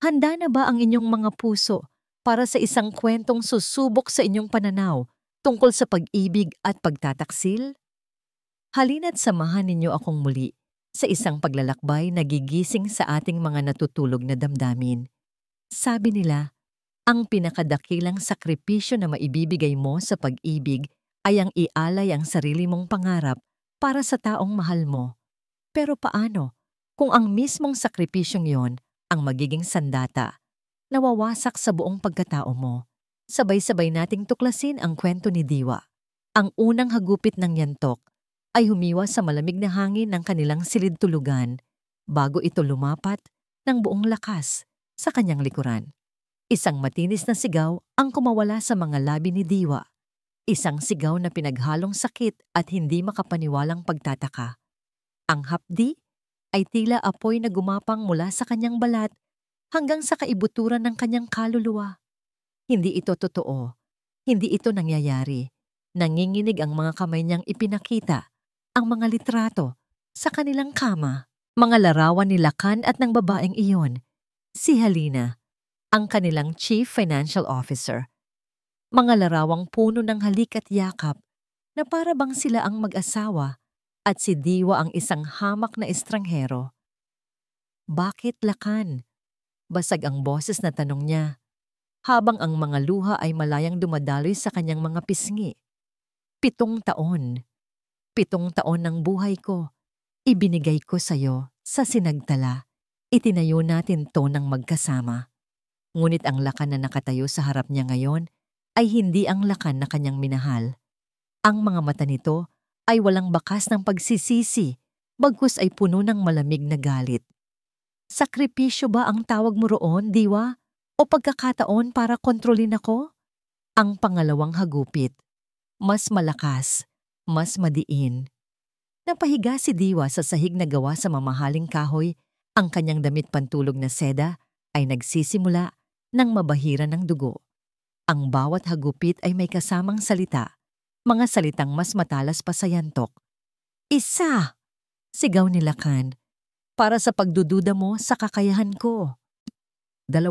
Handa na ba ang inyong mga puso para sa isang kwentong susubok sa inyong pananaw tungkol sa pag-ibig at pagtataksil? Halina't samahan ninyo akong muli sa isang paglalakbay na gigising sa ating mga natutulog na damdamin. Sabi nila, ang pinakadakilang sakripisyo na maibibigay mo sa pag-ibig ay ang ialay ang sarili mong pangarap para sa taong mahal mo. Pero paano kung ang mismong sakripisyong yon ang magiging sandata, nawawasak sa buong pagkatao mo? Sabay-sabay nating tuklasin ang kwento ni Diwa. Ang unang hagupit ng yantok ay humiwa sa malamig na hangin ng kanilang silid-tulugan bago ito lumapat ng buong lakas sa kanyang likuran. Isang matinis na sigaw ang kumawala sa mga labi ni Diwa. Isang sigaw na pinaghalong sakit at hindi makapaniwalang pagtataka. Ang hapdi ay tila apoy na gumapang mula sa kanyang balat hanggang sa kaibuturan ng kanyang kaluluwa. Hindi ito totoo. Hindi ito nangyayari. Nanginginig ang mga kamay niyang ipinakita, ang mga litrato, sa kanilang kama. Mga larawan ni Lakan at ng babaeng iyon. Si Halina, ang kanilang Chief Financial Officer. Mga larawang puno ng halik at yakap na para bang sila ang mag-asawa at si Diwa ang isang hamak na estranghero. Bakit Lakan? Basag ang boses na tanong niya, habang ang mga luha ay malayang dumadaloy sa kanyang mga pisngi. 7 taon. 7 taon ng buhay ko. Ibinigay ko sa'yo sa sinagtala. Itinayo natin to ng magkasama. Ngunit ang Lakan na nakatayo sa harap niya ngayon ay hindi ang Lakan na kanyang minahal. Ang mga mata nito ay walang bakas ng pagsisisi, bagkus ay puno ng malamig na galit. Sakripisyo ba ang tawag mo roon, Diwa? O pagkakataon para kontrolin ako? Ang pangalawang hagupit. Mas malakas, mas madiin. Napahiga si Diwa sa sahig na gawa sa mamahaling kahoy. Ang kanyang damit pantulog na seda ay nagsisimula ng mabahiran ng dugo. Ang bawat hagupit ay may kasamang salita, mga salitang mas matalas pa sa yantok. Isa! Sigaw ni Lakan. Para sa pagdududa mo sa kakayahan ko. 2.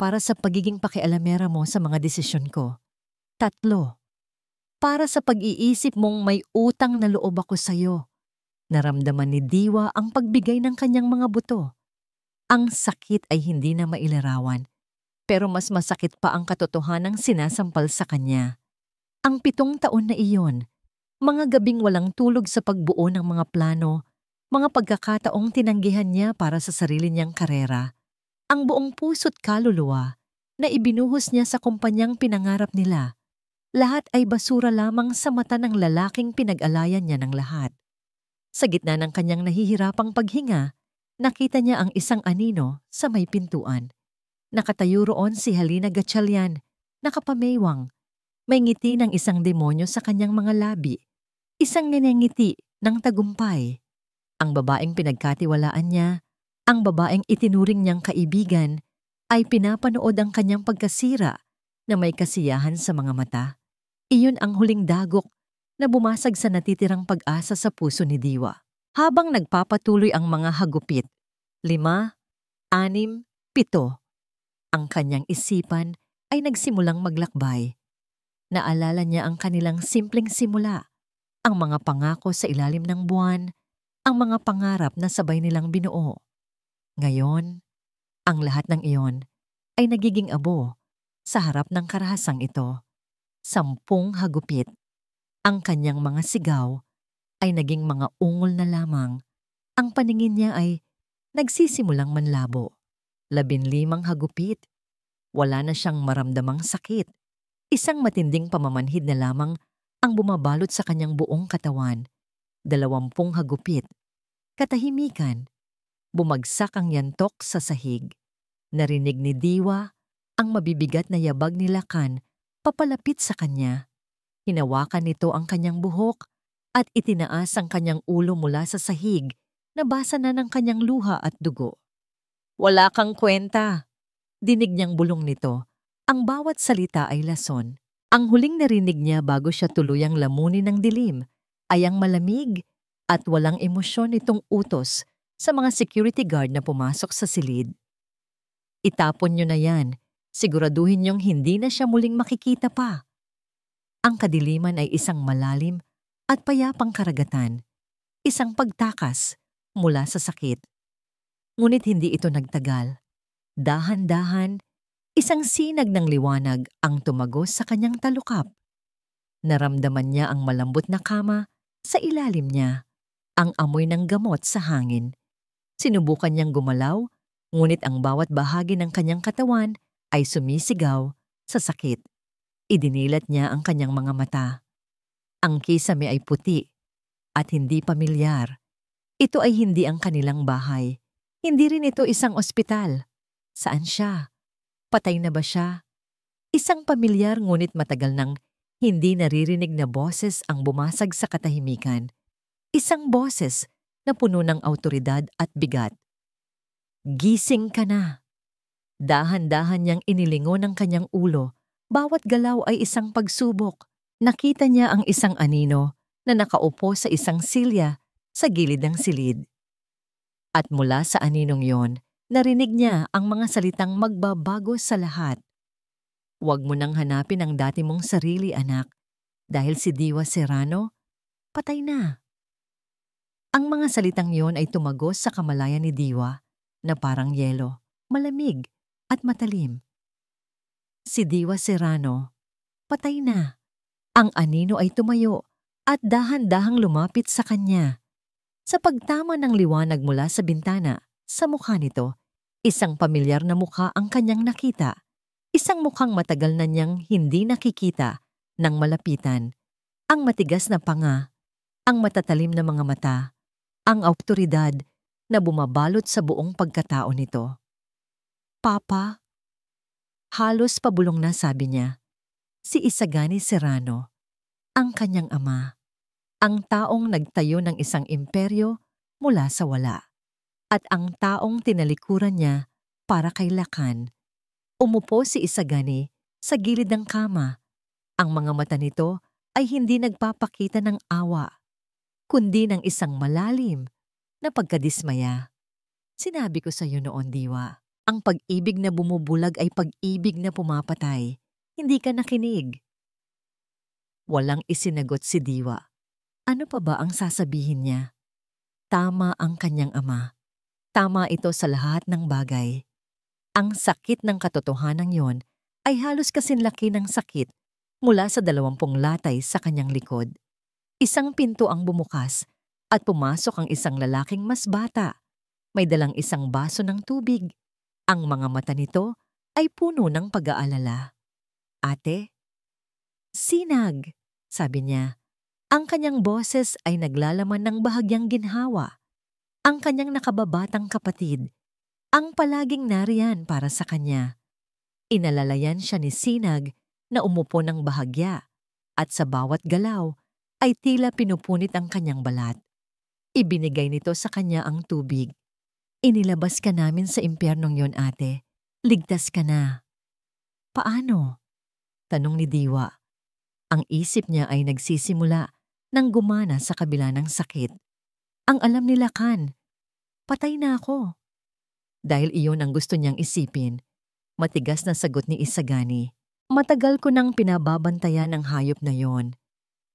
Para sa pagiging pakialamera mo sa mga desisyon ko. 3. Para sa pag-iisip mong may utang na loob ako sa'yo. Naramdaman ni Diwa ang pagbigay ng kanyang mga buto. Ang sakit ay hindi na mailarawan, pero mas masakit pa ang katotohanang sinasampal sa kanya. Ang 7 taon na iyon, mga gabing walang tulog sa pagbuo ng mga plano, mga pagkakataong tinanggihan niya para sa sarili niyang karera, ang buong puso't kaluluwa na ibinuhos niya sa kumpanyang pinangarap nila, lahat ay basura lamang sa mata ng lalaking pinag-alayan niya ng lahat. Sa gitna ng kanyang nahihirapang paghinga, nakita niya ang isang anino sa may pintuan. Nakatayo roon si Halina Gatchalian, nakapameywang. May ngiti ng isang demonyo sa kanyang mga labi. Isang ngiti ng tagumpay. Ang babaeng pinagkatiwalaan niya, ang babaeng itinuring niyang kaibigan, ay pinapanood ang kanyang pagkasira na may kasiyahan sa mga mata. Iyon ang huling dagok na bumasag sa natitirang pag-asa sa puso ni Diwa. Habang nagpapatuloy ang mga hagupit, 5, 6, 7, ang kanyang isipan ay nagsimulang maglakbay. Naalala niya ang kanilang simpleng simula, ang mga pangako sa ilalim ng buwan, ang mga pangarap na sabay nilang binuo. Ngayon, ang lahat ng iyon ay nagiging abo sa harap ng karahasang ito. 10 hagupit. Ang kanyang mga sigaw ay naging mga ungol na lamang. Ang paningin niya ay nagsisimulang manlabo. 15 hagupit. Wala na siyang maramdamang sakit. Isang matinding pamamanhid na lamang ang bumabalot sa kanyang buong katawan. 20 hagupit. Katahimikan. Bumagsak ang yantok sa sahig. Narinig ni Diwa ang mabibigat na yabag ni Lakan papalapit sa kanya. Hinawakan nito ang kanyang buhok at itinaas ang kanyang ulo mula sa sahig na basa na ng kanyang luha at dugo. Wala kang kwenta. Dinig niyang bulong nito. Ang bawat salita ay lason. Ang huling narinig niya bago siya tuluyang lamunin ng dilim ay ang malamig at walang emosyon nitong utos sa mga security guard na pumasok sa silid. Itapon nyo na yan. Siguraduhin niyong hindi na siya muling makikita pa. Ang kadiliman ay isang malalim at payapang karagatan, isang pagtakas mula sa sakit. Ngunit hindi ito nagtagal. Dahan-dahan, isang sinag ng liwanag ang tumagos sa kanyang talukap. Naramdaman niya ang malambot na kama sa ilalim niya, ang amoy ng gamot sa hangin. Sinubukan niyang gumalaw, ngunit ang bawat bahagi ng kanyang katawan ay sumisigaw sa sakit. Idinilat niya ang kanyang mga mata. Ang kisame ay puti at hindi pamilyar. Ito ay hindi ang kanilang bahay. Hindi rin ito isang ospital. Saan siya? Patay na ba siya? Isang pamilyar ngunit matagal nang hindi naririnig na boses ang bumasag sa katahimikan. Isang boses na puno ng awtoridad at bigat. Gising ka na. Dahan-dahan niyang inilingon ang kanyang ulo. Bawat galaw ay isang pagsubok. Nakita niya ang isang anino na nakaupo sa isang silya sa gilid ng silid. At mula sa aninong yon, narinig niya ang mga salitang magbabago sa lahat. Huwag mo nang hanapin ang dati mong sarili, anak, dahil si Diwa Serrano, patay na. Ang mga salitang yon ay tumagos sa kamalayan ni Diwa na parang yelo, malamig at matalim. Si Diwa Serrano, patay na. Ang anino ay tumayo at dahan-dahang lumapit sa kanya. Sa pagtama ng liwanag mula sa bintana, sa mukha nito, isang pamilyar na mukha ang kanyang nakita. Isang mukhang matagal na niyang hindi nakikita ng malapitan. Ang matigas na panga, ang matatalim na mga mata, ang awtoridad na bumabalot sa buong pagkatao nito. Papa? Halos pabulong na sabi niya. Si Isagani Serrano, ang kanyang ama, ang taong nagtayo ng isang imperyo mula sa wala, at ang taong tinalikuran niya para kay Lakan. Umupo si Isagani sa gilid ng kama. Ang mga mata nito ay hindi nagpapakita ng awa, kundi ng isang malalim na pagkadismaya. Sinabi ko sa iyo noon, Diwa, ang pag-ibig na bumubulag ay pag-ibig na pumapatay. Hindi ka nakinig. Walang isinagot si Diwa. Ano pa ba ang sasabihin niya? Tama ang kanyang ama. Tama ito sa lahat ng bagay. Ang sakit ng katotohanan yon ay halos kasinlaki ng sakit mula sa 20 latay sa kanyang likod. Isang pinto ang bumukas at pumasok ang isang lalaking mas bata. May dalang isang baso ng tubig. Ang mga mata nito ay puno ng pag-aalala. Ate? Sinag, sabi niya. Ang kanyang boses ay naglalaman ng bahagyang ginhawa. Ang kanyang nakababatang kapatid, ang palaging nariyan para sa kanya. Inalalayan siya ni Sinag na umupo ng bahagya at sa bawat galaw ay tila pinupunit ang kanyang balat. Ibinigay nito sa kanya ang tubig. Inilabas ka namin sa impyernong yon, ate. Ligtas ka na. Paano? Tanong ni Diwa. Ang isip niya ay nagsisimula nang gumana sa kabila ng sakit. Ang alam ni Lakan, patay na ako. Dahil iyon ang gusto niyang isipin, matigas na sagot ni Isagani. Matagal ko nang pinababantayan ang hayop na yon.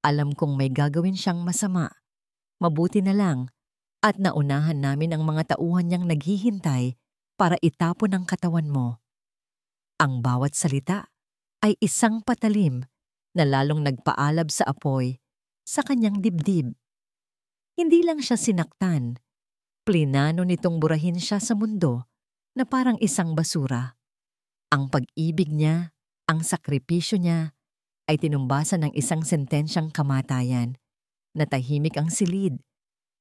Alam kong may gagawin siyang masama. Mabuti na lang at naunahan namin ang mga tauhan niyang naghihintay para itapon ang katawan mo. Ang bawat salita ay isang patalim na lalong nagpaalab sa apoy sa kanyang dibdib. Hindi lang siya sinaktan. Plinano nitong burahin siya sa mundo na parang isang basura. Ang pag-ibig niya, ang sakripisyo niya, ay tinumbasan ng isang sentensyang kamatayan. Natahimik ang silid.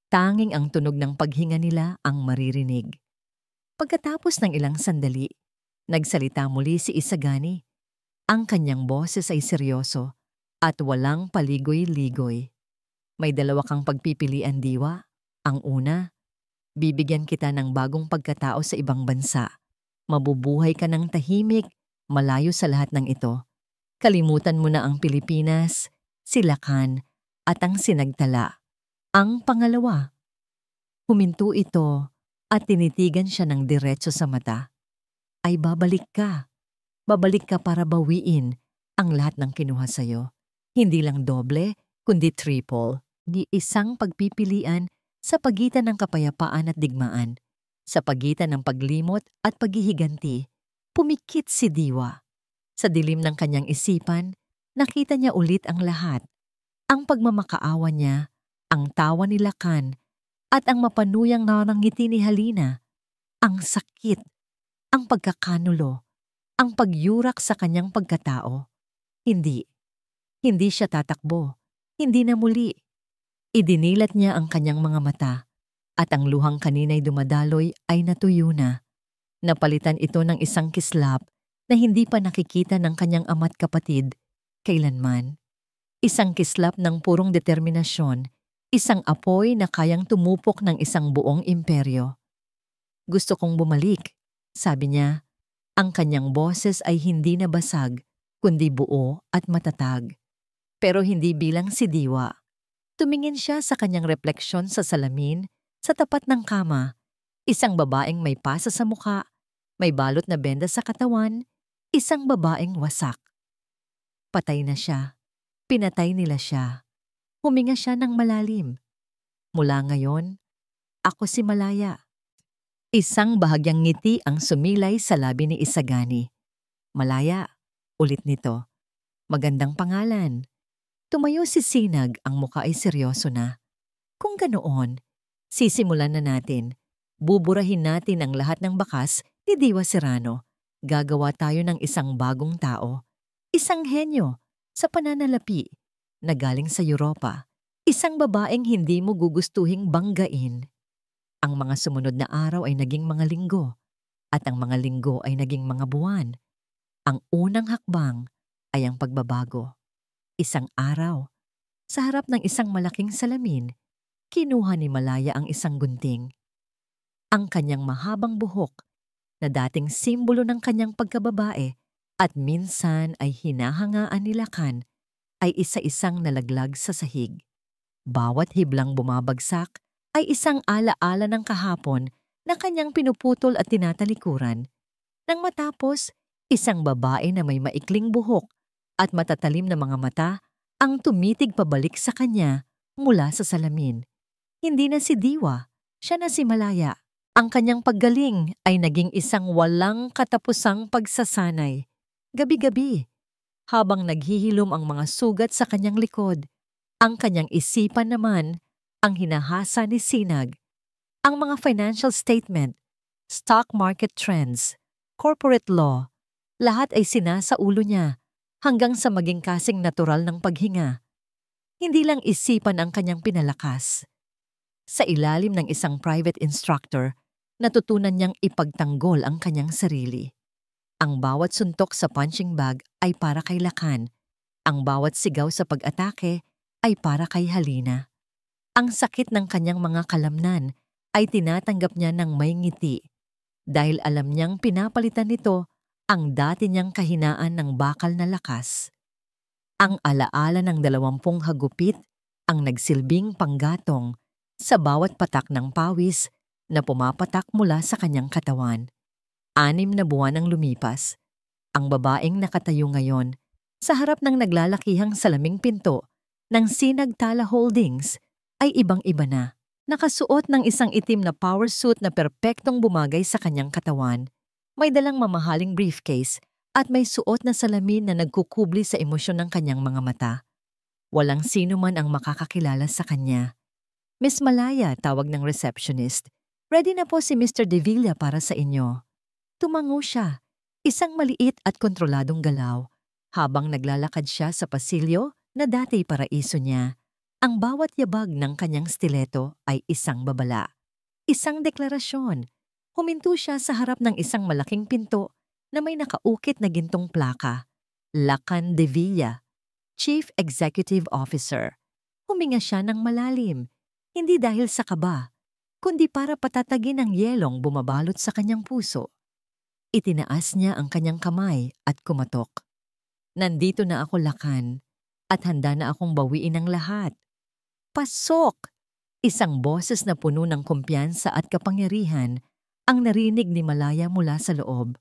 Tanging ang tunog ng paghinga nila ang maririnig. Pagkatapos ng ilang sandali, nagsalita muli si Isagani. Ang kanyang boses ay seryoso at walang paligoy-ligoy. May dalawa kang pagpipilian, Diwa. Ang una, bibigyan kita ng bagong pagkatao sa ibang bansa. Mabubuhay ka ng tahimik, malayo sa lahat ng ito. Kalimutan mo na ang Pilipinas, si Lakan, at ang Sinagtala. Ang pangalawa, huminto ito at tinitigan siya ng diretso sa mata. ay babalik ka. Babalik ka para bawiin ang lahat ng kinuha sa'yo. Hindi lang doble, kundi triple. Di isang pagpipilian sa pagitan ng kapayapaan at digmaan. Sa pagitan ng paglimot at paghihiganti, pumikit si Diwa. Sa dilim ng kanyang isipan, nakita niya ulit ang lahat. Ang pagmamakaawa niya, ang tawa ni Lakan, at ang mapanuyang narangiti ni Halina. Ang sakit, ang pagkakanulo, ang pagyurak sa kanyang pagkatao. Hindi siya tatakbo, hindi na muli. Idinilat niya ang kanyang mga mata, at ang luhang kanina'y dumadaloy ay natuyo na. Napalitan ito ng isang kislap na hindi pa nakikita ng kanyang ama't kapatid kailanman. Isang kislap ng purong determinasyon, isang apoy na kayang tumupok ng isang buong imperyo. Gusto kong bumalik, sabi niya. Ang kanyang boses ay hindi na basag, kundi buo at matatag. Pero hindi bilang si Diwa. Tumingin siya sa kanyang refleksyon sa salamin, sa tapat ng kama. Isang babaeng may pasa sa muka, may balot na benda sa katawan, isang babaeng wasak. Patay na siya. Pinatay nila siya. Huminga siya ng malalim. Mula ngayon, ako si Malaya. Isang bahagyang ngiti ang sumilay sa labi ni Isagani. Malaya, ulit nito. Magandang pangalan. Tumayo si Sinag, ang muka ay seryoso na. Kung ganoon, sisimulan na natin. Buburahin natin ang lahat ng bakas ni Diwa Serrano. Gagawa tayo ng isang bagong tao. Isang henyo sa pananalapi na galing sa Europa. Isang babaeng hindi mo gugustuhing banggain. Ang mga sumunod na araw ay naging mga linggo, at ang mga linggo ay naging mga buwan. Ang unang hakbang ay ang pagbabago. Isang araw, sa harap ng isang malaking salamin, kinuha ni Malaya ang isang gunting. Ang kanyang mahabang buhok, na dating simbolo ng kanyang pagkababae at minsan ay hinahangaan ni Lakan, ay isa-isang nalaglag sa sahig. Bawat hiblang bumabagsak ay isang alaala ng kahapon na kanyang pinuputol at tinatalikuran. Nang matapos, isang babae na may maikling buhok at matatalim na mga mata ang tumitig pabalik sa kanya mula sa salamin. Hindi na si Diwa, siya na si Malaya. Ang kanyang paggaling ay naging isang walang katapusang pagsasanay. Gabi-gabi, habang naghihilom ang mga sugat sa kanyang likod, ang kanyang isipan naman ang hinahasa ni Sinag. Ang mga financial statement, stock market trends, corporate law, lahat ay sinasa ulo niya hanggang sa maging kasing natural ng paghinga. Hindi lang isipan ang kanyang pinalakas. Sa ilalim ng isang private instructor, natutunan niyang ipagtanggol ang kanyang sarili. Ang bawat suntok sa punching bag ay para kay Lakan. Ang bawat sigaw sa pag-atake ay para kay Halina. Ang sakit ng kanyang mga kalamnan ay tinatanggap niya ng may ngiti dahil alam niyang pinapalitan nito ang dati niyang kahinaan ng bakal na lakas. Ang alaala ng 20 hagupit ang nagsilbing panggatong sa bawat patak ng pawis na pumapatak mula sa kanyang katawan. 6 na buwan ang lumipas. Ang babaeng nakatayo ngayon sa harap ng naglalakihang salaming pinto ng Sinag Tala Holdings ay ibang-iba na. Nakasuot ng isang itim na power suit na perpektong bumagay sa kanyang katawan. May dalang mamahaling briefcase at may suot na salamin na nagkukubli sa emosyon ng kanyang mga mata. Walang sino man ang makakakilala sa kanya. Miss Malaya, tawag ng receptionist. Ready na po si Mr. De Villa para sa inyo. Tumango siya, isang maliit at kontroladong galaw, habang naglalakad siya sa pasilyo na dati paraiso niya. Ang bawat yabag ng kanyang stiletto ay isang babala. Isang deklarasyon. Huminto siya sa harap ng isang malaking pinto na may nakaukit na gintong plaka. Lakan De Villa, Chief Executive Officer. Huminga siya ng malalim, hindi dahil sa kaba, kundi para patatagin ang yelong bumabalot sa kanyang puso. Itinaas niya ang kanyang kamay at kumatok. Nandito na ako, Lakan, at handa na akong bawiin ang lahat. Pasok! Isang boses na puno ng kumpiyansa at kapangyarihan ang narinig ni Malaya mula sa loob.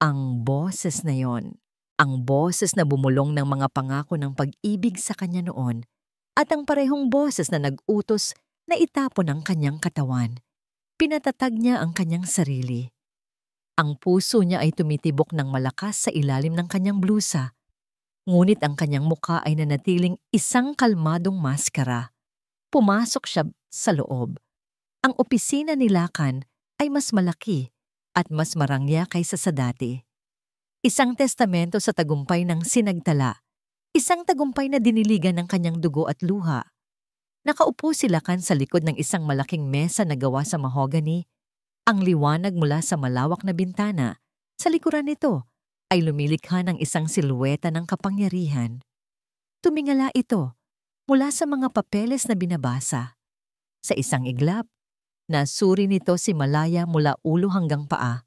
Ang boses na yon. Ang boses na bumulong ng mga pangako ng pag-ibig sa kanya noon at ang parehong boses na nag-utos na itapon ang kanyang katawan. Pinatatag niya ang kanyang sarili. Ang puso niya ay tumitibok ng malakas sa ilalim ng kanyang blusa. Ngunit ang kanyang mukha ay nanatiling isang kalmadong maskara. Pumasok siya sa loob. Ang opisina ni Lacan ay mas malaki at mas marangya kaysa sa dati. Isang testamento sa tagumpay ng sinagtala. Isang tagumpay na diniligan ng kanyang dugo at luha. Nakaupo si Lacan sa likod ng isang malaking mesa na gawa sa mahogany. Ang liwanag mula sa malawak na bintana sa likuran nito ay lumilikha ng isang silhueta ng kapangyarihan. Tumingala ito mula sa mga papeles na binabasa. Sa isang iglap, nasuri nito si Malaya mula ulo hanggang paa.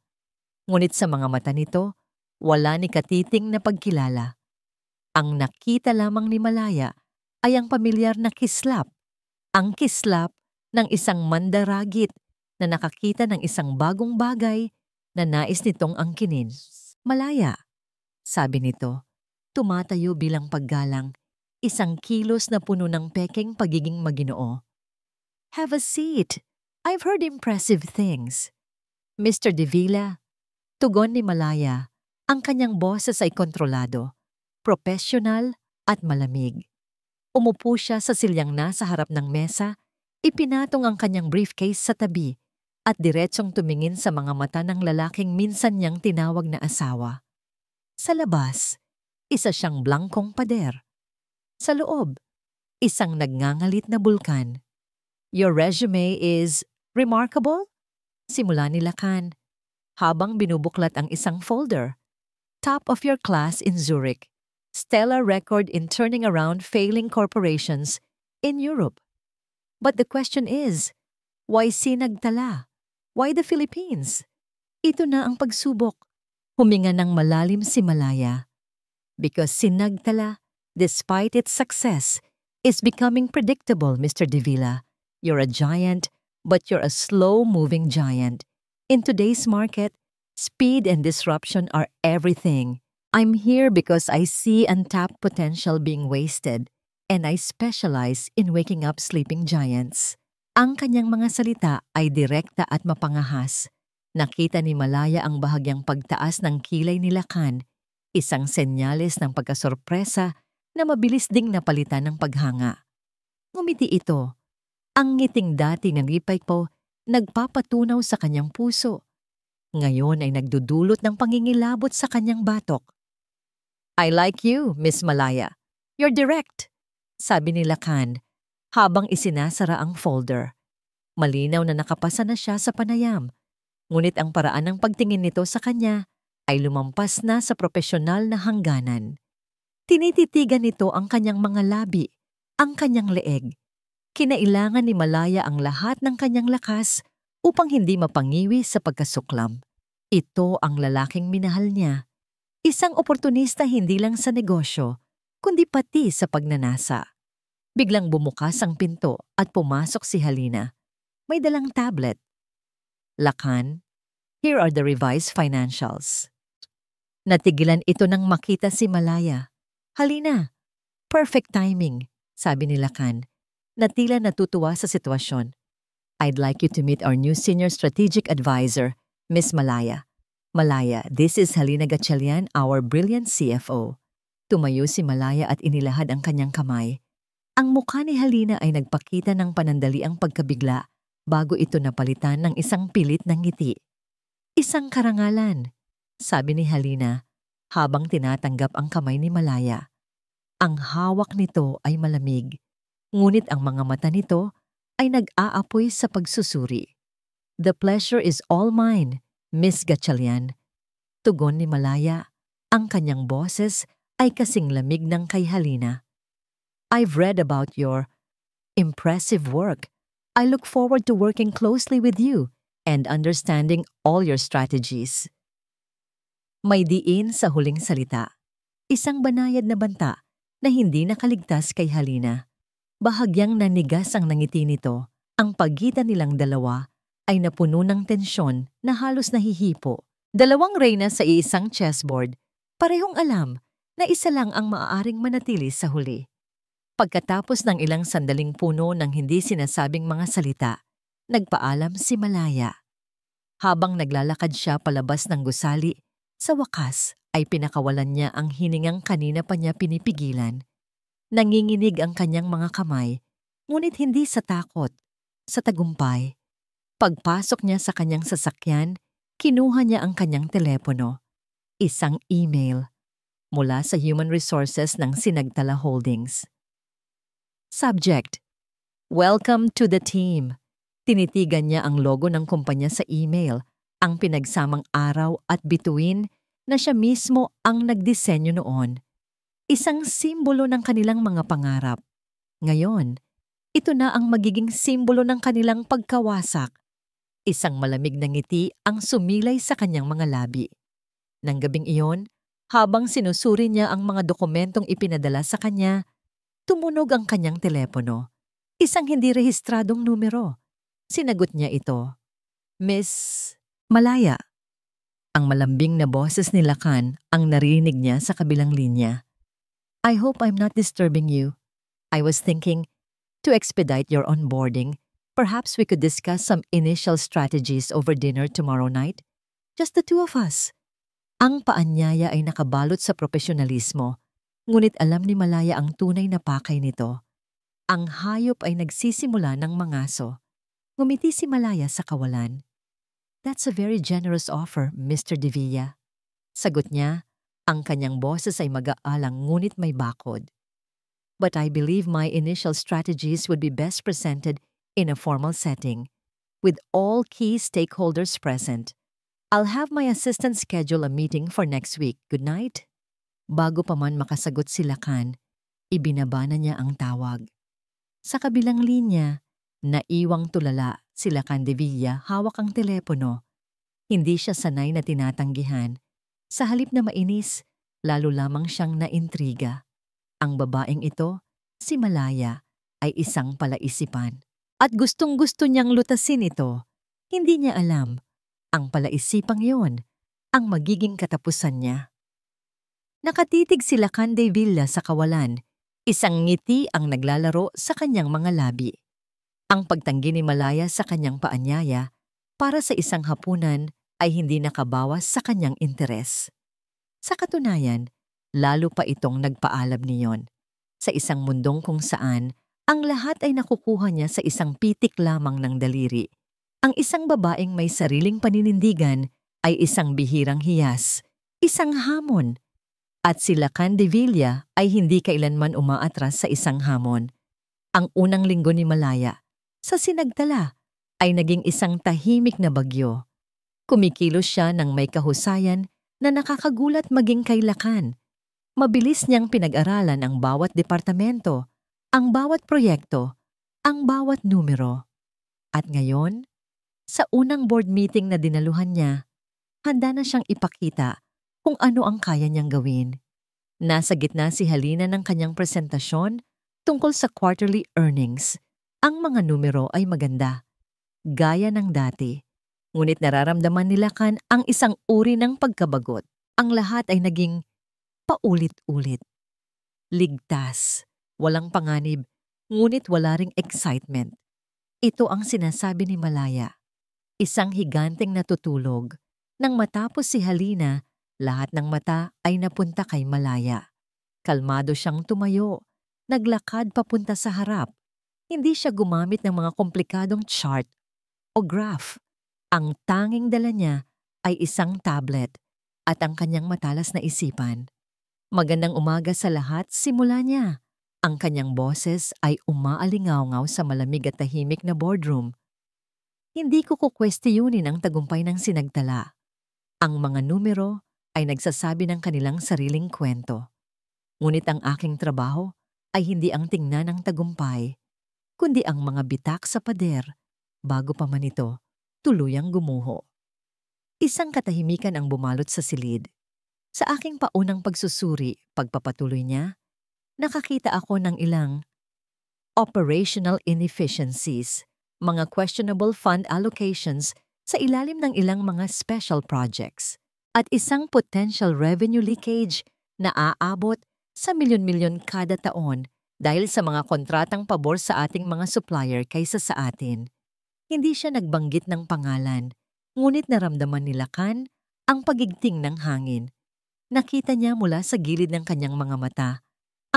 Ngunit sa mga mata nito, wala ni katiting na pagkilala. Ang nakita lamang ni Malaya ay ang pamilyar na kislap. Ang kislap ng isang mandaragit na nakakita ng isang bagong bagay na nais nitong angkinin. Malaya, sabi nito, tumatayo bilang paggalang, isang kilos na puno ng pekeng pagiging maginoo. Have a seat. I've heard impressive things. Mr. Davila, tugon ni Malaya, ang kanyang boses ay kontrolado, professional at malamig. Umupo siya sa silyang nasa harap ng mesa, ipinatong ang kanyang briefcase sa tabi at diretsong tumingin sa mga mata ng lalaking minsan niyang tinawag na asawa. Sa labas, isa siyang blangkong pader. Sa loob, isang nagngangalit na bulkan. Your resume is remarkable? Simula ni Lacan, habang binubuklat ang isang folder. Top of your class in Zurich. Stellar record in turning around failing corporations in Europe. But the question is, why sinagtala? Why the Philippines? Ito na ang pagsubok. Huminga ng malalim si Malaya. Because sinagtala, despite its success, is becoming predictable, Mr. Davila. You're a giant, but you're a slow-moving giant. In today's market, speed and disruption are everything. I'm here because I see untapped potential being wasted, and I specialize in waking up sleeping giants. Ang kanyang mga salita ay direkta at mapangahas. Nakita ni Malaya ang bahagyang pagtaas ng kilay ni Lacan, isang senyales ng pagkasorpresa na mabilis ding napalitan ng paghanga. Ngumiti ito. Ang ngiting dati ng lipay ko nagpapatunaw sa kanyang puso. Ngayon ay nagdudulot ng pangingilabot sa kanyang batok. I like you, Miss Malaya. You're direct, sabi ni Lacan habang isinasara ang folder. Malinaw na nakapasa na siya sa panayam, ngunit ang paraan ng pagtingin nito sa kanya ay lumampas na sa propesyonal na hangganan. Tinititigan nito ang kanyang mga labi, ang kanyang leeg. Kinailangan ni Malaya ang lahat ng kanyang lakas upang hindi mapangiwi sa pagkasuklam. Ito ang lalaking minahal niya. Isang oportunista hindi lang sa negosyo, kundi pati sa pagnanasa. Biglang bumukas ang pinto at pumasok si Halina. May dalang tablet. Lacan, here are the revised financials. Natigilan ito nang makita si Malaya. Halina, perfect timing, sabi ni Lacan, na tila natutuwa sa sitwasyon. I'd like you to meet our new senior strategic advisor, Miss Malaya. Malaya, this is Halina Gatchalian, our brilliant CFO. Tumayo si Malaya at inilahad ang kanyang kamay. Ang mukha ni Halina ay nagpakita ng panandaliang pagkabigla bago ito napalitan ng isang pilit ng ngiti. Isang karangalan, sabi ni Halina habang tinatanggap ang kamay ni Malaya. Ang hawak nito ay malamig, ngunit ang mga mata nito ay nag-aapoy sa pagsusuri. The pleasure is all mine, Miss Gatchalian. Tugon ni Malaya, ang kanyang boses ay kasing lamig ng kay Halina. I've read about your impressive work. I look forward to working closely with you and understanding all your strategies. May diin sa huling salita. Isang banayad na banta na hindi nakaligtas kay Halina. Bahagyang nanigas ang nangiti nito. Ang pagitan nilang dalawa ay napuno ng tensyon na halos nahihipo. Dalawang reyna sa iisang chessboard, parehong alam na isa lang ang maaaring manatili sa huli. Pagkatapos ng ilang sandaling puno ng hindi sinasabing mga salita, nagpaalam si Malaya. Habang naglalakad siya palabas ng gusali, sa wakas ay pinakawalan niya ang hiningang kanina pa niya pinipigilan. Nanginginig ang kanyang mga kamay, ngunit hindi sa takot, sa tagumpay. Pagpasok niya sa kanyang sasakyan, kinuha niya ang kanyang telepono. Isang email mula sa Human Resources ng Sinagtala Holdings. Subject: Welcome to the team. Tinitigan niya ang logo ng kumpanya sa email, ang pinagsamang araw at bituin na siya mismo ang nagdisenyo noon. Isang simbolo ng kanilang mga pangarap. Ngayon, ito na ang magiging simbolo ng kanilang pagkawasak. Isang malamig na ngiti ang sumilay sa kanyang mga labi. Nang gabing iyon, habang sinusuri niya ang mga dokumentong ipinadala sa kanya, tumunog ang kanyang telepono. Isang hindi rehistradong numero. Sinagot niya ito. Miss Malaya. Ang malambing na boses ni Lakan ang narinig niya sa kabilang linya. I hope I'm not disturbing you. I was thinking, to expedite your onboarding, perhaps we could discuss some initial strategies over dinner tomorrow night. Just the two of us. Ang paanyaya ay nakabalot sa profesionalismo, ngunit alam ni Malaya ang tunay na pakay nito. Ang hayop ay nagsisimula ng mangaso. Ngumiti si Malaya sa kawalan. That's a very generous offer, Mr. De Villa. Sagot niya, ang kanyang boses ay mag-aalang ngunit may bakod. But I believe my initial strategies would be best presented in a formal setting, with all key stakeholders present. I'll have my assistant schedule a meeting for next week. Good night. Bago pa man makasagot si Lakan, ibinaba na niya ang tawag. Sa kabilang linya, naiwang tulala si Lakan de Villa hawak ang telepono. Hindi siya sanay na tinatanggihan. Sa halip na mainis, lalo lamang siyang naintriga. Ang babaeng ito, si Malaya, ay isang palaisipan. At gustong-gusto niyang lutasin ito. Hindi niya alam. Ang palaisipang yon, ang magiging katapusan niya. Nakatitig si Lakan de Villa sa kawalan. Isang ngiti ang naglalaro sa kanyang mga labi. Ang pagtanggi ni Malaya sa kanyang paanyaya para sa isang hapunan ay hindi nakabawas sa kanyang interes. Sa katunayan, lalo pa itong nagpaalab niyon. Sa isang mundong kung saan ang lahat ay nakukuha niya sa isang pitik lamang ng daliri. Ang isang babaeng may sariling paninindigan ay isang bihirang hiyas, isang hamon. At si Lakan de Villa ay hindi kailanman umaatras sa isang hamon. Ang unang linggo ni Malaya sa Sinagtala ay naging isang tahimik na bagyo. Kumikilos siya ng may kahusayan na nakakagulat maging kay Lakan. Mabilis niyang pinag-aralan ang bawat departamento, ang bawat proyekto, ang bawat numero. At ngayon, sa unang board meeting na dinaluhan niya, handa na siyang ipakita kung ano ang kaya niyang gawin. Nasa gitna si Halina ng kanyang presentasyon tungkol sa quarterly earnings. Ang mga numero ay maganda, gaya ng dati. Ngunit nararamdaman ni Lakan ang isang uri ng pagkabagot. Ang lahat ay naging paulit-ulit. Ligtas, walang panganib, ngunit wala ring excitement. Ito ang sinasabi ni Malaya. Isang higanteng natutulog. Nang matapos si Halina, lahat ng mata ay napunta kay Malaya. Kalmado siyang tumayo, naglakad papunta sa harap. Hindi siya gumamit ng mga komplikadong chart o graph. Ang tanging dala niya ay isang tablet at ang kanyang matalas na isipan. Magandang umaga sa lahat, simula niya. Ang kanyang boses ay umaalingaw-ngaw sa malamig at tahimik na boardroom. Hindi ko kukwestiyunin ang tagumpay ng Sinagtala. Ang mga numero ay nagsasabi ng kanilang sariling kwento. Ngunit ang aking trabaho ay hindi ang tingnan ng tagumpay, kundi ang mga bitak sa pader bago pa man ito tuluyang gumuho. Isang katahimikan ang bumalot sa silid. Sa aking paunang pagsusuri, pagpapatuloy niya, nakakita ako ng ilang operational inefficiencies, mga questionable fund allocations sa ilalim ng ilang mga special projects at isang potential revenue leakage na aabot sa milyon-milyon kada taon dahil sa mga kontratang pabor sa ating mga supplier kaysa sa atin. Hindi siya nagbanggit ng pangalan, ngunit naramdaman ni Lacan ang pagigting ng hangin. Nakita niya mula sa gilid ng kanyang mga mata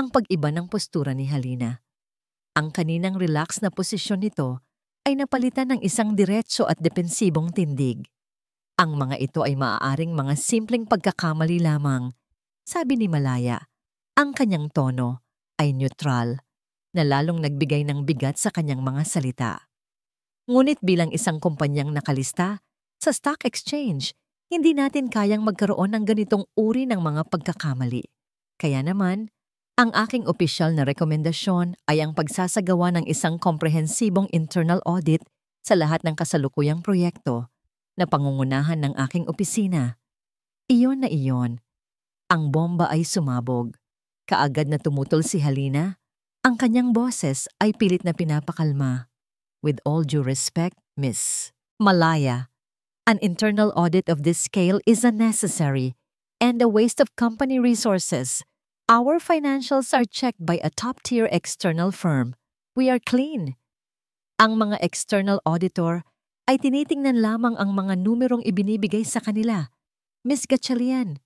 ang pag-iba ng postura ni Halina. Ang kaninang relax na posisyon nito ay napalitan ng isang diretso at depensibong tindig. Ang mga ito ay maaaring mga simpleng pagkakamali lamang, sabi ni Malaya. Ang kanyang tono ay neutral, na lalong nagbigay ng bigat sa kanyang mga salita. Ngunit bilang isang kumpanyang nakalista sa stock exchange, hindi natin kayang magkaroon ng ganitong uri ng mga pagkakamali. Kaya naman, ang aking opisyal na rekomendasyon ay ang pagsasagawa ng isang komprehensibong internal audit sa lahat ng kasalukuyang proyekto na pangungunahan ng aking opisina. Iyon na iyon. Ang bomba ay sumabog. Kaagad na tumutol si Halina. Ang kanyang boses ay pilit na pinapakalma. With all due respect, Miss Malaya, an internal audit of this scale is unnecessary and a waste of company resources. Our financials are checked by a top-tier external firm. We are clean. Ang mga external auditor ay tinitingnan lamang ang mga numerong ibinibigay sa kanila. Miss Gatchalian,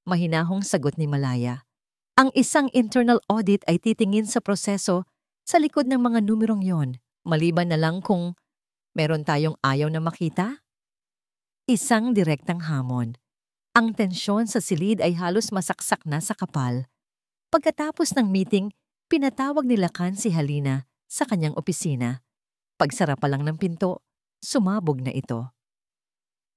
mahinahong sagot ni Malaya. Ang isang internal audit ay titingin sa proseso sa likod ng mga numerong yon, maliban na lang kung meron tayong ayaw na makita. Isang direktang hamon. Ang tensyon sa silid ay halos masaksak na sa kapal. Pagkatapos ng meeting, pinatawag ni Lacan si Halina sa kanyang opisina. Pagsara pa lang ng pinto, sumabog na ito.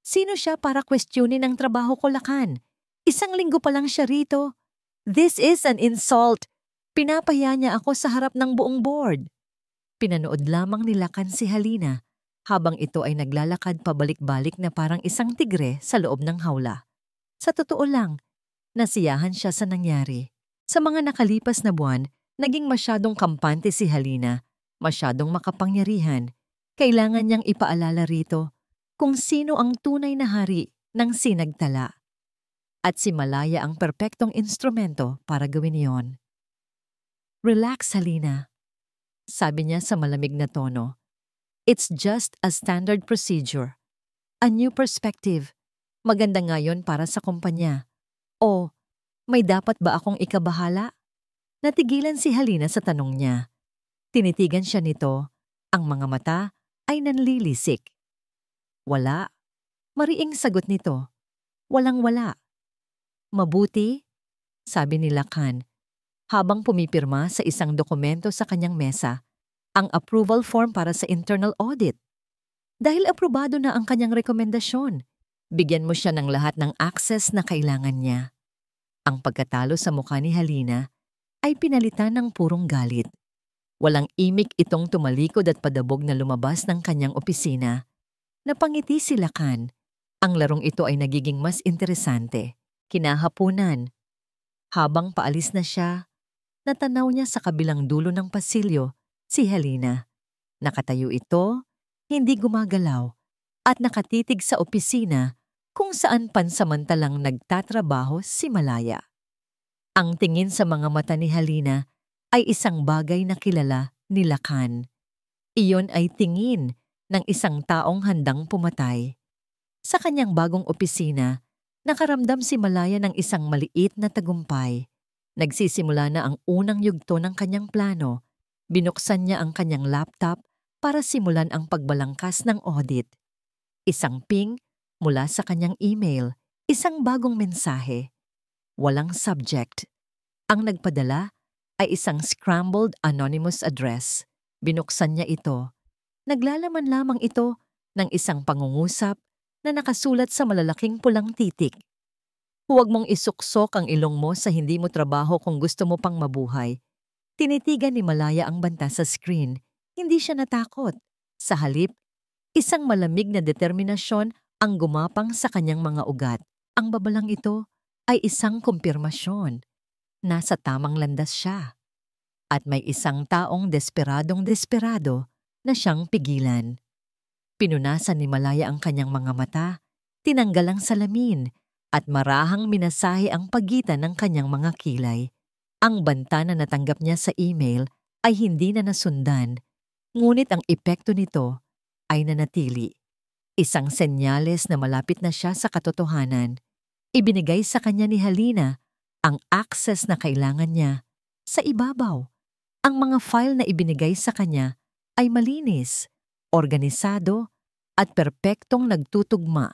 Sino siya para questionin ang trabaho ko, Lacan? Isang linggo pa lang siya rito. This is an insult. Pinapahiya niya ako sa harap ng buong board. Pinanood lamang ni Lacan si Halina habang ito ay naglalakad pabalik-balik na parang isang tigre sa loob ng hawla. Sa totoo lang, nasiyahan siya sa nangyari. Sa mga nakalipas na buwan, naging masyadong kampante si Halina, masyadong makapangyarihan. Kailangan niyang ipaalala rito kung sino ang tunay na hari ng sinagtala. At si Malaya ang perpektong instrumento para gawin iyon. Relax, Halina, sabi niya sa malamig na tono. It's just a standard procedure. A new perspective. Maganda ngayon para sa kumpanya. O, may dapat ba akong ikabahala? Natigilan si Halina sa tanong niya. Tinitigan siya nito. Ang mga mata ay nanlilisik. Wala. Mariing sagot nito. Walang-wala. Mabuti, sabi ni Lacan, habang pumipirma sa isang dokumento sa kanyang mesa, ang approval form para sa internal audit. Dahil aprobado na ang kanyang rekomendasyon, bigyan mo siya ng lahat ng access na kailangan niya. Ang pagkatalo sa mukha ni Halina ay pinalitan ng purong galit. Walang imik itong tumalikod at padabog na lumabas ng kanyang opisina. Napangiti si Lacan. Ang larong ito ay nagiging mas interesante. Kinahapunan. Habang paalis na siya, natanaw niya sa kabilang dulo ng pasilyo si Halina. Nakatayo ito, hindi gumagalaw, at nakatitig sa opisina kung saan pansamantalang nagtatrabaho si Malaya. Ang tingin sa mga mata ni Halina ay isang bagay na kilala ni Lacan. Iyon ay tingin ng isang taong handang pumatay. Sa kanyang bagong opisina, nakaramdam si Malaya ng isang maliit na tagumpay. Nagsisimula na ang unang yugto ng kanyang plano. Binuksan niya ang kanyang laptop para simulan ang pagbalangkas ng audit. Isang ping mula sa kanyang email, isang bagong mensahe. Walang subject. Ang nagpadala ay isang scrambled anonymous address. Binuksan niya ito. Naglalaman lamang ito ng isang pangungusap na nakasulat sa malalaking pulang titik. Huwag mong isuksok ang ilong mo sa hindi mo trabaho kung gusto mo pang mabuhay. Tinitigan ni Malaya ang banta sa screen. Hindi siya natakot. Sa halip, isang malamig na determinasyon ang gumapang sa kanyang mga ugat. Ang babalang ito ay isang kumpirmasyon. Nasa tamang landas siya. At may isang taong desperadong-desperado na siyang pigilan. Pinunasan ni Malaya ang kanyang mga mata, tinanggal ang salamin, at marahang minasahe ang pagitan ng kanyang mga kilay. Ang banta na natanggap niya sa email ay hindi na nasundan, ngunit ang epekto nito ay nanatili. Isang senyales na malapit na siya sa katotohanan. Ibinigay sa kanya ni Halina ang access na kailangan niya sa ibabaw. Ang mga file na ibinigay sa kanya ay malinis, organisado, at perpektong nagtutugma.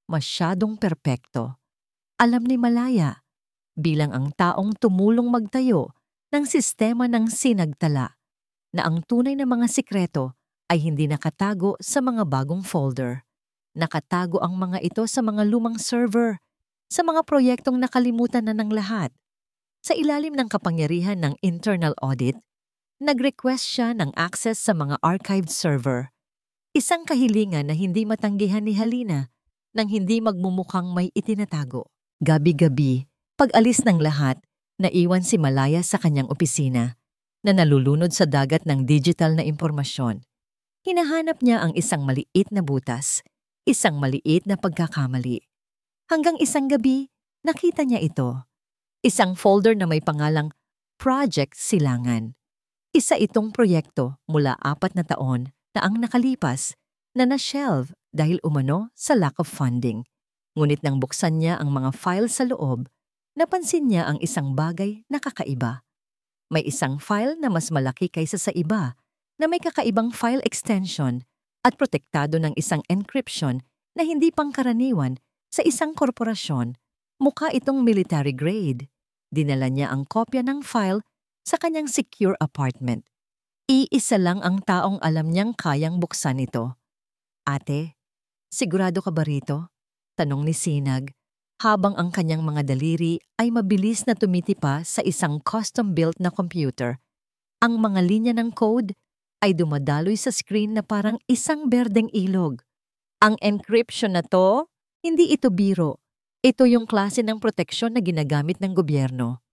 Masyadong perpekto. Alam ni Malaya, bilang ang taong tumulong magtayo ng sistema ng sinagtala, na ang tunay na mga sikreto ay hindi nakatago sa mga bagong folder. Nakatago ang mga ito sa mga lumang server, sa mga proyektong nakalimutan na ng lahat. Sa ilalim ng kapangyarihan ng internal audit, nag-request siya ng access sa mga archived server. Isang kahilingan na hindi matanggihan ni Halina nang hindi magmumukhang may itinatago. Gabi-gabi, pag-alis ng lahat, naiwan si Malaya sa kanyang opisina na nalulunod sa dagat ng digital na impormasyon. Hinahanap niya ang isang maliit na butas, isang maliit na pagkakamali. Hanggang isang gabi, nakita niya ito. Isang folder na may pangalang Project Silangan. Isa itong proyekto mula 4 na taon na ang nakalipas na na-shelve dahil umano sa lack of funding. Ngunit nang buksan niya ang mga file sa loob, napansin niya ang isang bagay na kakaiba. May isang file na mas malaki kaysa sa iba na may kakaibang file extension at protektado ng isang encryption na hindi pangkaraniwan sa isang korporasyon. Mukha itong military grade. Dinala niya ang kopya ng file sa kanyang secure apartment. Iisa lang ang taong alam niyang kayang buksan ito. Ate, sigurado ka ba rito? Tanong ni Sinag, habang ang kanyang mga daliri ay mabilis na tumitipa sa isang custom-built na computer. Ang mga linya ng code ay dumadaloy sa screen na parang isang berdeng ilog. Ang encryption na to, hindi ito biro. Ito yung klase ng proteksyon na ginagamit ng gobyerno.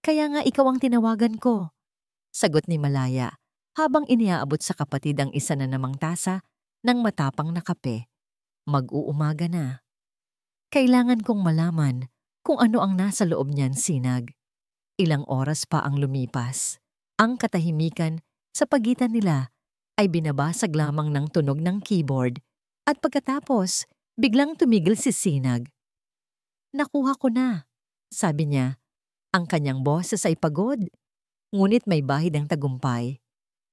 Kaya nga ikaw ang tinawagan ko, sagot ni Malaya, habang iniaabot sa kapatid ang isa na namang tasa ng matapang na kape. Mag-uumaga na. Kailangan kong malaman kung ano ang nasa loob niyan, Sinag. Ilang oras pa ang lumipas. Ang katahimikan sa pagitan nila ay binabasag lamang ng tunog ng keyboard at pagkatapos biglang tumigil si Sinag. Nakuha ko na, sabi niya. Ang kanyang boses ay pagod, ngunit may bahid ang tagumpay.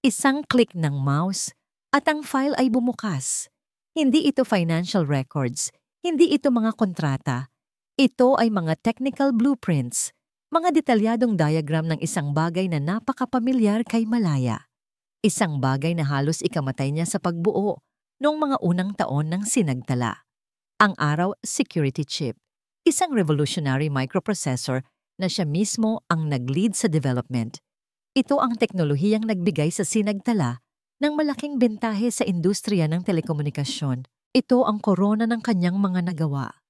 Isang click ng mouse at ang file ay bumukas. Hindi ito financial records, hindi ito mga kontrata. Ito ay mga technical blueprints, mga detalyadong diagram ng isang bagay na napakapamilyar kay Malaya. Isang bagay na halos ikamatay niya sa pagbuo noong mga unang taon ng sinagtala. Ang araw security chip, isang revolutionary microprocessor na siya mismo ang nag-lead sa development. Ito ang teknolohiyang nagbigay sa sinagtala ng malaking bentahe sa industriya ng telekomunikasyon. Ito ang korona ng kanyang mga nagawa.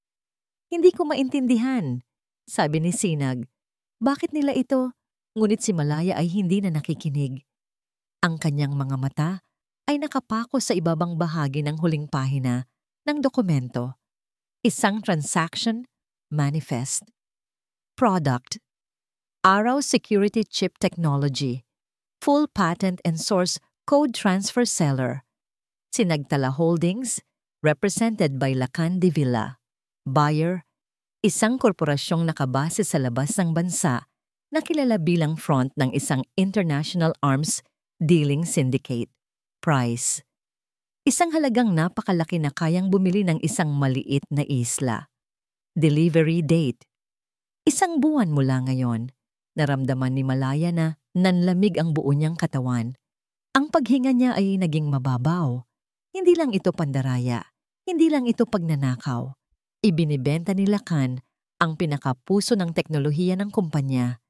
Hindi ko maintindihan, sabi ni Sinag. Bakit nila ito? Ngunit si Malaya ay hindi na nakikinig. Ang kanyang mga mata ay nakapako sa ibabang bahagi ng huling pahina ng dokumento. Isang transaction manifest. Product: Araw Security Chip Technology. Full patent and source code transfer seller. Sinagtala Holdings, represented by Lacan de Villa. Buyer: isang korporasyong nakabase sa labas ng bansa na kilala bilang front ng isang international arms dealing syndicate. Price: isang halagang napakalaki na kayang bumili ng isang maliit na isla. Delivery date: isang buwan mula ngayon. Naramdaman ni Malaya na nanlamig ang buo niyang katawan. Ang paghinga niya ay naging mababaw. Hindi lang ito pandaraya, hindi lang ito pagnanakaw. Ibinibenta ni Lacan ang pinakapuso ng teknolohiya ng kumpanya.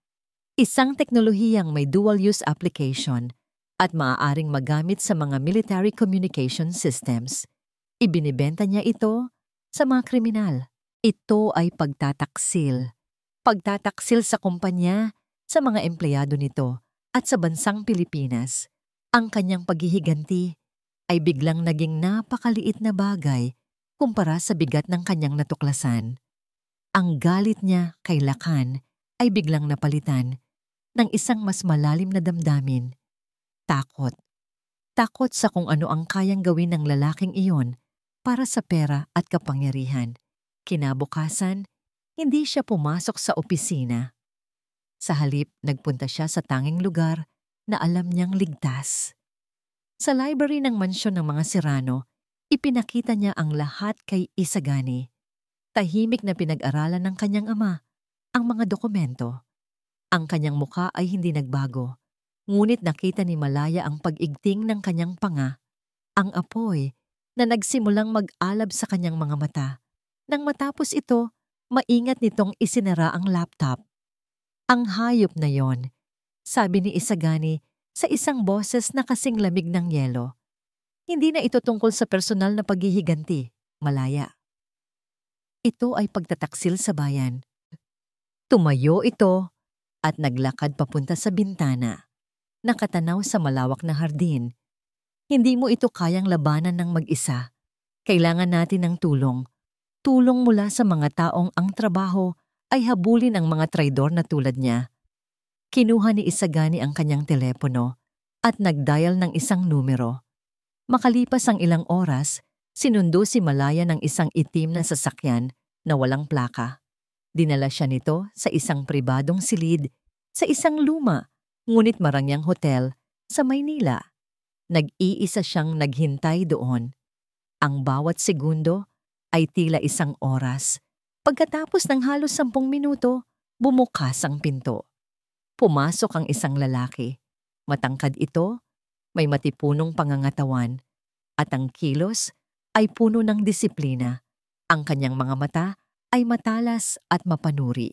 Isang teknolohiyang may dual-use application at maaaring magamit sa mga military communication systems. Ibinibenta niya ito sa mga kriminal. Ito ay pagtataksil. Pagtataksil sa kumpanya, sa mga empleyado nito at sa bansang Pilipinas. Ang kanyang paghihiganti ay biglang naging napakaliit na bagay kumpara sa bigat ng kanyang natuklasan. Ang galit niya kay Lacan ay biglang napalitan ng isang mas malalim na damdamin, takot. Takot sa kung ano ang kayang gawin ng lalaking iyon para sa pera at kapangyarihan. Kinabukasan, hindi siya pumasok sa opisina. Sa halip, nagpunta siya sa tanging lugar na alam niyang ligtas. Sa library ng mansyon ng mga Serrano, ipinakita niya ang lahat kay Isagani. Tahimik na pinag-aralan ng kanyang ama ang mga dokumento. Ang kanyang muka ay hindi nagbago, ngunit nakita ni Malaya ang pag-igting ng kanyang panga, ang apoy na nagsimulang mag-alab sa kanyang mga mata. Nang matapos ito, maingat nitong isinara ang laptop. Ang hayop na yon, sabi ni Isagani sa isang boses na kasing lamig ng yelo. Hindi na ito tungkol sa personal na paghihiganti, Malaya. Ito ay pagtataksil sa bayan. Tumayo ito at naglakad papunta sa bintana. Nakatanaw sa malawak na hardin. Hindi mo ito kayang labanan ng mag-isa. Kailangan natin ng tulong. Tulong mula sa mga taong ang trabaho ay habulin ang mga traidor na tulad niya. Kinuha ni Isagani ang kanyang telepono at nag-dial ng isang numero. Makalipas ang ilang oras, sinundo si Malaya ng isang itim na sasakyan na walang plaka. Dinala siya nito sa isang pribadong silid sa isang luma, ngunit marangyang hotel sa Maynila. Nag-iisa siyang naghintay doon. Ang bawat segundo ay tila isang oras. Pagkatapos ng halos 10 minuto, bumukas ang pinto. Pumasok ang isang lalaki. Matangkad ito, may matipunong pangangatawan, at ang kilos ay puno ng disiplina. Ang kanyang mga mata ay matalas at mapanuri.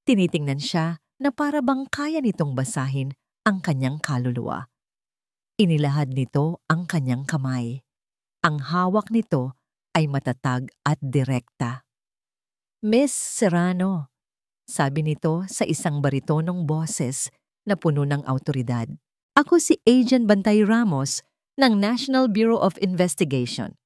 Tinitingnan siya na para bang kaya nitong basahin ang kanyang kaluluwa. Inilahad nito ang kanyang kamay. Ang hawak nito ay matatag at direkta. Miss Serrano, sabi nito sa isang baritonong boses na puno ng awtoridad. Ako si Agent Bantay Ramos ng National Bureau of Investigation.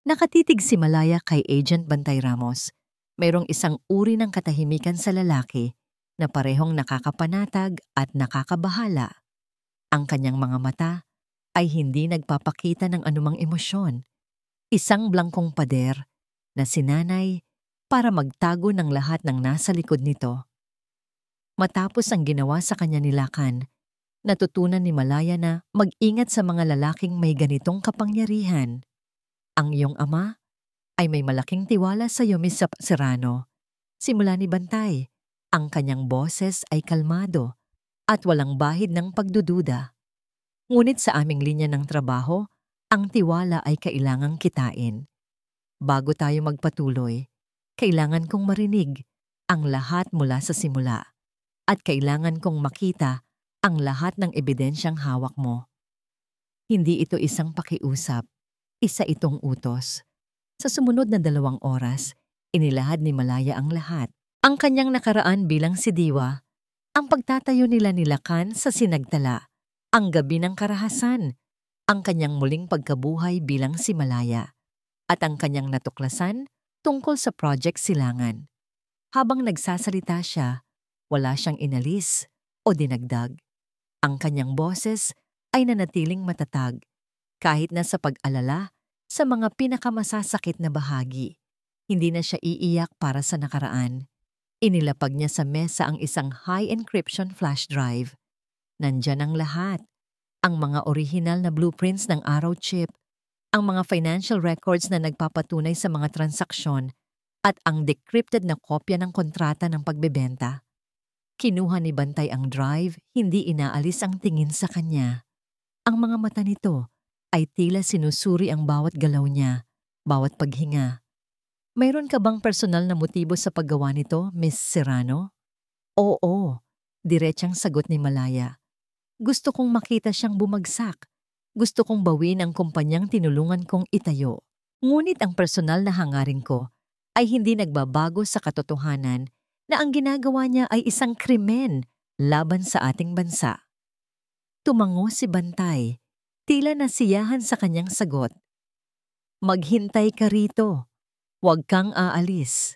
Nakatitig si Malaya kay Agent Bantay Ramos. Mayroong isang uri ng katahimikan sa lalaki na parehong nakakapanatag at nakakabahala. Ang kanyang mga mata ay hindi nagpapakita ng anumang emosyon. Isang blangkong pader na sinanay para magtago ng lahat ng nasa likod nito. Matapos ang ginawa sa kanya ni Lacan, natutunan ni Malaya na mag-ingat sa mga lalaking may ganitong kapangyarihan. Ang iyong ama ay may malaking tiwala sa iyo, Miss Serrano. Simula ni Bantay, ang kanyang boses ay kalmado at walang bahid ng pagdududa. Ngunit sa aming linya ng trabaho, ang tiwala ay kailangang kitain. Bago tayo magpatuloy, kailangan kong marinig ang lahat mula sa simula at kailangan kong makita ang lahat ng ebidensyang hawak mo. Hindi ito isang pakiusap, isa itong utos. Sa sumunod na 2 oras, inilahad ni Malaya ang lahat. Ang kanyang nakaraan bilang si Diwa, ang pagtatayo nila ni Lacan sa Sinagtala, ang gabi ng karahasan, ang kanyang muling pagkabuhay bilang si Malaya, at ang kanyang natuklasan tungkol sa Project Silangan. Habang nagsasalita siya, wala siyang inalis o dinagdag. Ang kanyang boses ay nanatiling matatag, kahit na sa pag-alala sa mga pinakamasasakit na bahagi. Hindi na siya iiyak para sa nakaraan. Inilapag niya sa mesa ang isang high encryption flash drive. Nandyan ang lahat. Ang mga orihinal na blueprints ng araw chip, ang mga financial records na nagpapatunay sa mga transaksyon, at ang decrypted na kopya ng kontrata ng pagbebenta. Kinuha ni Bantay ang drive, hindi inaalis ang tingin sa kanya. Ang mga mata nito ay tila sinusuri ang bawat galaw niya, bawat paghinga. Mayroon ka bang personal na motibo sa paggawa nito, Miss Serrano? Oo, diretsang sagot ni Malaya. Gusto kong makita siyang bumagsak. Gusto kong bawin ang kumpanyang tinulungan kong itayo. Ngunit ang personal na hangarin ko ay hindi nagbabago sa katotohanan na ang ginagawa niya ay isang krimen laban sa ating bansa. Tumango si Bantay. Tila nasiyahan sa kanyang sagot. Maghintay ka rito. Huwag kang aalis.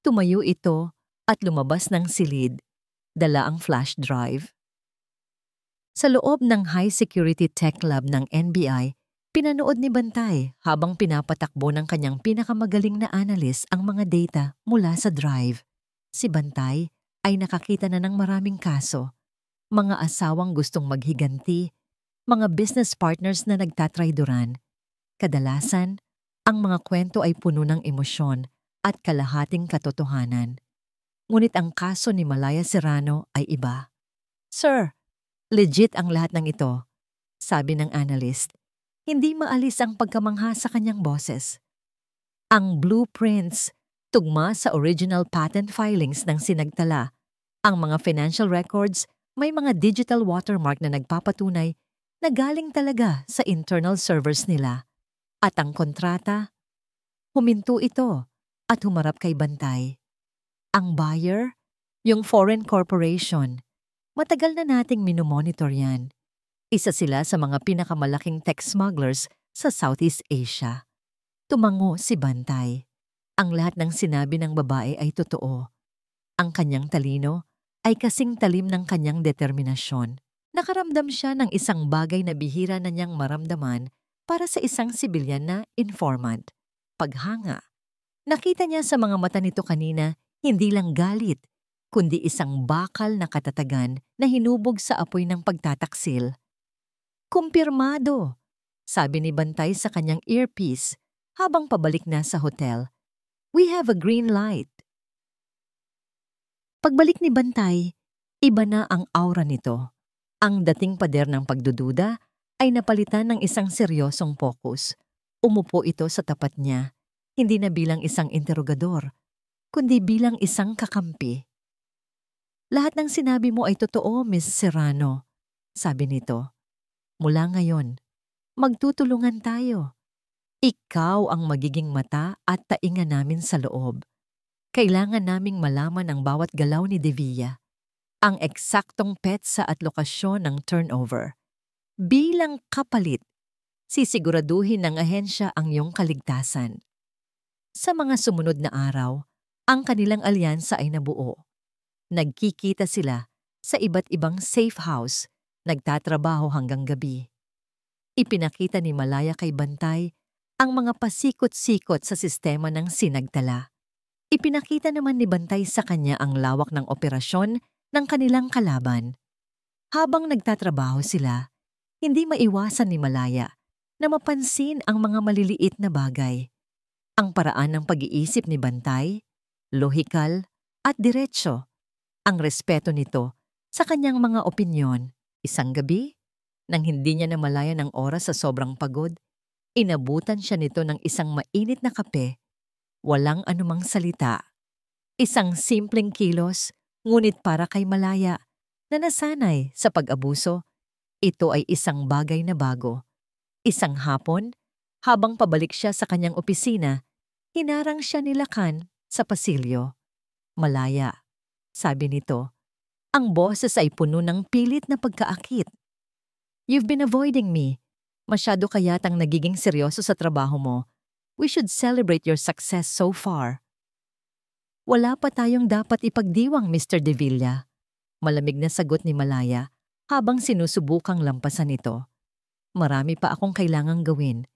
Tumayo ito at lumabas ng silid, dala ang flash drive. Sa loob ng High Security Tech Lab ng NBI, pinanood ni Bantay habang pinapatakbo ng kanyang pinakamagaling na analyst ang mga data mula sa drive. Si Bantay ay nakakita na ng maraming kaso, mga asawang gustong maghiganti, mga business partners na nagtatrayduran. Kadalasan, ang mga kwento ay puno ng emosyon at kalahating katotohanan. Ngunit ang kaso ni Malaya Serrano ay iba. Sir, legit ang lahat ng ito, sabi ng analyst. Hindi maalis ang pagkamangha sa kanyang boses. Ang blueprints, tugma sa original patent filings ng sinagtala. Ang mga financial records, may mga digital watermark na nagpapatunay na galing talaga sa internal servers nila. At ang kontrata, huminto ito at humarap kay Bantay. Ang buyer, yung foreign corporation, matagal na nating minomonitor yan. Isa sila sa mga pinakamalaking tech smugglers sa Southeast Asia. Tumango si Bantay. Ang lahat ng sinabi ng babae ay totoo. Ang kanyang talino ay kasing talim ng kanyang determinasyon. Nakaramdam siya ng isang bagay na bihira na niyang maramdaman para sa isang sibilyan na informant. Paghanga. Nakita niya sa mga mata nito kanina hindi lang galit, kundi isang bakal na katatagan na hinubog sa apoy ng pagtataksil. Kumpirmado, sabi ni Bantay sa kanyang earpiece habang pabalik na sa hotel. We have a green light. Pagbalik ni Bantay, iba na ang aura nito. Ang dating pader ng pagdududa ay napalitan ng isang seryosong focus. Umupo ito sa tapat niya, hindi na bilang isang interogador, kundi bilang isang kakampi. Lahat ng sinabi mo ay totoo, Miss Serrano, sabi nito. Mula ngayon, magtutulungan tayo. Ikaw ang magiging mata at tainga namin sa loob. Kailangan naming malaman ang bawat galaw ni Devilla, ang eksaktong petsa at lokasyon ng turnover. Bilang kapalit, sisiguraduhin ng ahensya ang iyong kaligtasan. Sa mga sumunod na araw, ang kanilang alyansa ay nabuo. Nagkikita sila sa iba't ibang safe house, nagtatrabaho hanggang gabi. Ipinakita ni Malaya kay Bantay ang mga pasikot-sikot sa sistema ng sinagtala. Ipinakita naman ni Bantay sa kanya ang lawak ng operasyon ng kanilang kalaban. Habang nagtatrabaho sila, hindi maiwasan ni Malaya na mapansin ang mga maliliit na bagay. Ang paraan ng pag-iisip ni Bantay, lohikal at diretsyo. Ang respeto nito sa kanyang mga opinyon. Isang gabi, nang hindi niya namalaya ng oras sa sobrang pagod, inabutan siya nito ng isang mainit na kape. Walang anumang salita. Isang simpleng kilos, ngunit para kay Malaya, na nasanay sa pag-abuso, ito ay isang bagay na bago. Isang hapon, habang pabalik siya sa kanyang opisina, hinarang siya ni Lacan sa pasilyo. Malaya, sabi nito, ang boses ay puno ng pilit na pagkaakit. You've been avoiding me. Masyado ka yatang nagiging seryoso sa trabaho mo. We should celebrate your success so far. Wala pa tayong dapat ipagdiwang, Mr. Devilla. Malamig na sagot ni Malaya habang sinusubukang lampasan ito. Marami pa akong kailangang gawin.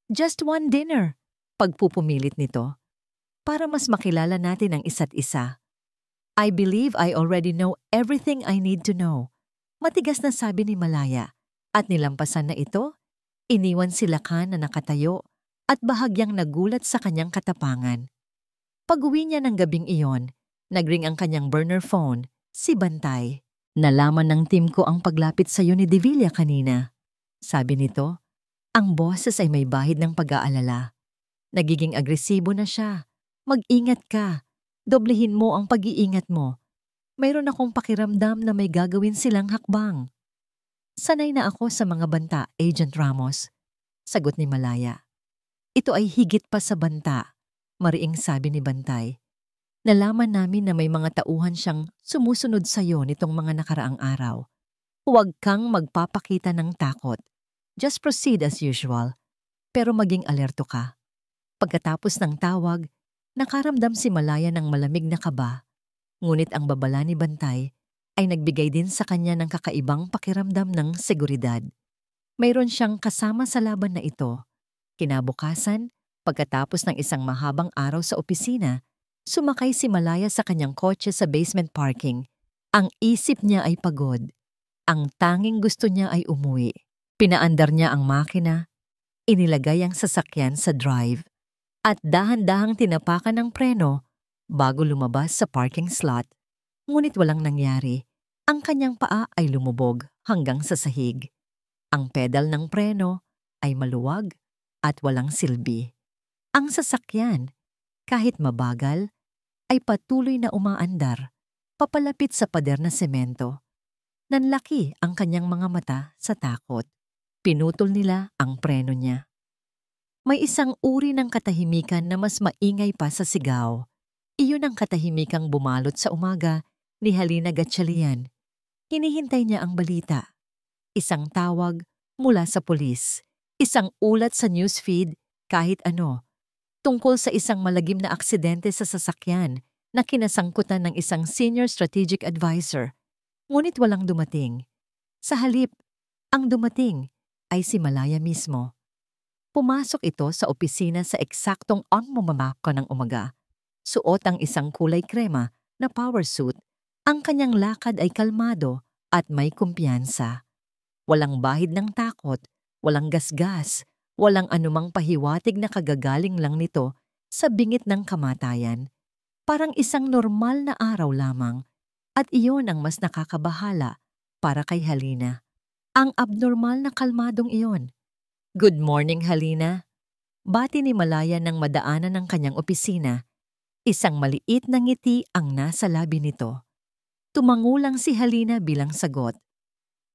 Just one dinner, pagpupumilit nito, para mas makilala natin ang isa't isa. I believe I already know everything I need to know. Matigas na sabi ni Malaya, at nilampasan na ito, iniwan si Lacan na nakatayo at bahagyang nagulat sa kanyang katapangan. Pag-uwi niya ng gabing iyon, nagring ang kanyang burner phone, si Bantay. Nalaman ng team ko ang paglapit sa iyo ni Devilla kanina. Sabi nito, ang boses ay may bahid ng pag-aalala. Nagiging agresibo na siya. Mag-ingat ka. Doblehin mo ang pag-iingat mo. Mayroon akong pakiramdam na may gagawin silang hakbang. Sanay na ako sa mga banta, Agent Ramos. Sagot ni Malaya. Ito ay higit pa sa banta, mariing sabi ni Bantay. Nalaman namin na may mga tauhan siyang sumusunod sa iyo nitong mga nakaraang araw. Huwag kang magpapakita ng takot. Just proceed as usual, pero maging alerto ka. Pagkatapos ng tawag, nakaramdam si Malaya ng malamig na kaba, ngunit ang babala ni Bantay ay nagbigay din sa kanya ng kakaibang pakiramdam ng seguridad. Mayroon siyang kasama sa laban na ito. Kinabukasan, pagkatapos ng isang mahabang araw sa opisina, sumakay si Malaya sa kanyang kotse sa basement parking. Ang isip niya ay pagod. Ang tanging gusto niya ay umuwi. Pinaandar niya ang makina, inilagay ang sasakyan sa drive, at dahan-dahang tinapakan ng preno bago lumabas sa parking slot. Ngunit walang nangyari. Ang kanyang paa ay lumubog hanggang sa sahig. Ang pedal ng preno ay maluwag at walang silbi. Ang sasakyan, kahit mabagal, ay patuloy na umaandar, papalapit sa pader na semento. Nanlaki ang kanyang mga mata sa takot. Pinutol nila ang preno niya. May isang uri ng katahimikan na mas maingay pa sa sigaw. Iyon ang katahimikang bumalot sa umaga ni Halina Gatchalian. Hinihintay niya ang balita. Isang tawag mula sa pulis. Isang ulat sa newsfeed, kahit ano. Tungkol sa isang malagim na aksidente sa sasakyan na kinasangkutan ng isang senior strategic advisor. Ngunit walang dumating. Sa halip, ang dumating ay si Malaya mismo. Pumasok ito sa opisina sa eksaktong mamamako ng umaga. Suot ang isang kulay krema na power suit. Ang kanyang lakad ay kalmado at may kumpiyansa. Walang bahid ng takot, walang gasgas, walang anumang pahiwatig na kagagaling lang nito sa bingit ng kamatayan. Parang isang normal na araw lamang, at iyon ang mas nakakabahala para kay Halina. Ang abnormal na kalmadong iyon. Good morning, Halina. Bati ni Malaya nang madaanan ng kanyang opisina. Isang maliit na ngiti ang nasa labi nito. Tumangulang si Halina bilang sagot.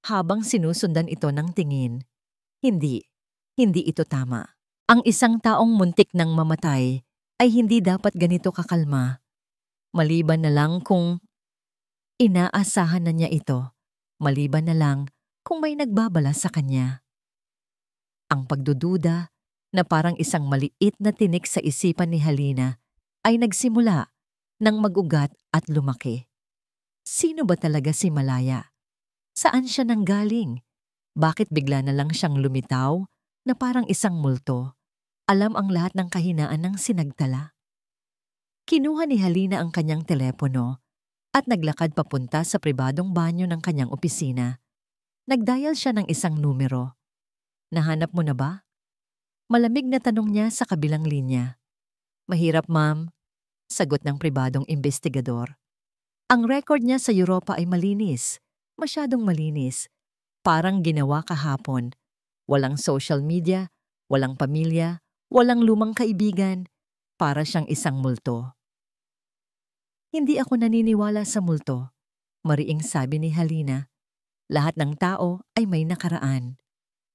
Habang sinusundan ito ng tingin, hindi ito tama. Ang isang taong muntik ng mamatay ay hindi dapat ganito kakalma. Maliban na lang kung inaasahan na niya ito. Maliban na lang kung may nagbabala sa kanya. Ang pagdududa na parang isang maliit na tinik sa isipan ni Halina ay nagsimula nang mag-ugat at lumaki. Sino ba talaga si Malaya? Saan siya nanggaling? Bakit bigla na lang siyang lumitaw na parang isang multo? Alam ang lahat ng kahinaan ng sinagtala. Kinuha ni Halina ang kanyang telepono at naglakad papunta sa pribadong banyo ng kanyang opisina. Nagdial siya ng isang numero. Nahanap mo na ba? Malamig na tanong niya sa kabilang linya. Mahirap, ma'am, sagot ng pribadong investigador. Ang record niya sa Europa ay malinis, masyadong malinis. Parang ginawa kahapon. Walang social media, walang pamilya, walang lumang kaibigan. Para siyang isang multo. Hindi ako naniniwala sa multo, mariing sabi ni Halina. Lahat ng tao ay may nakaraan.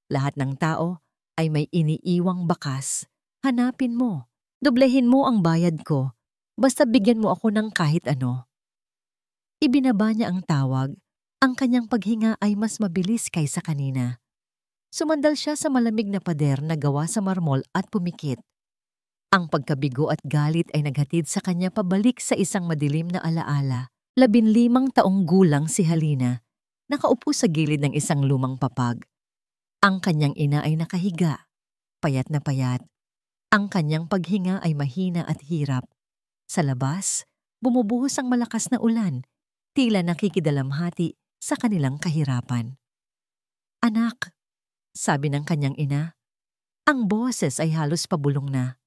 Lahat ng tao ay may iniiwang bakas. Hanapin mo. Doblehin mo ang bayad ko. Basta bigyan mo ako ng kahit ano. Ibinaba niya ang tawag. Ang kanyang paghinga ay mas mabilis kaysa kanina. Sumandal siya sa malamig na pader na gawa sa marmol at pumikit. Ang pagkabigo at galit ay naghatid sa kanya pabalik sa isang madilim na alaala. 15 taong gulang si Halina, nakaupo sa gilid ng isang lumang papag. Ang kanyang ina ay nakahiga, payat na payat. Ang kanyang paghinga ay mahina at hirap. Sa labas, bumubuhos ang malakas na ulan, tila nakikidalamhati sa kanilang kahirapan. Anak, sabi ng kanyang ina, ang boses ay halos pabulong na.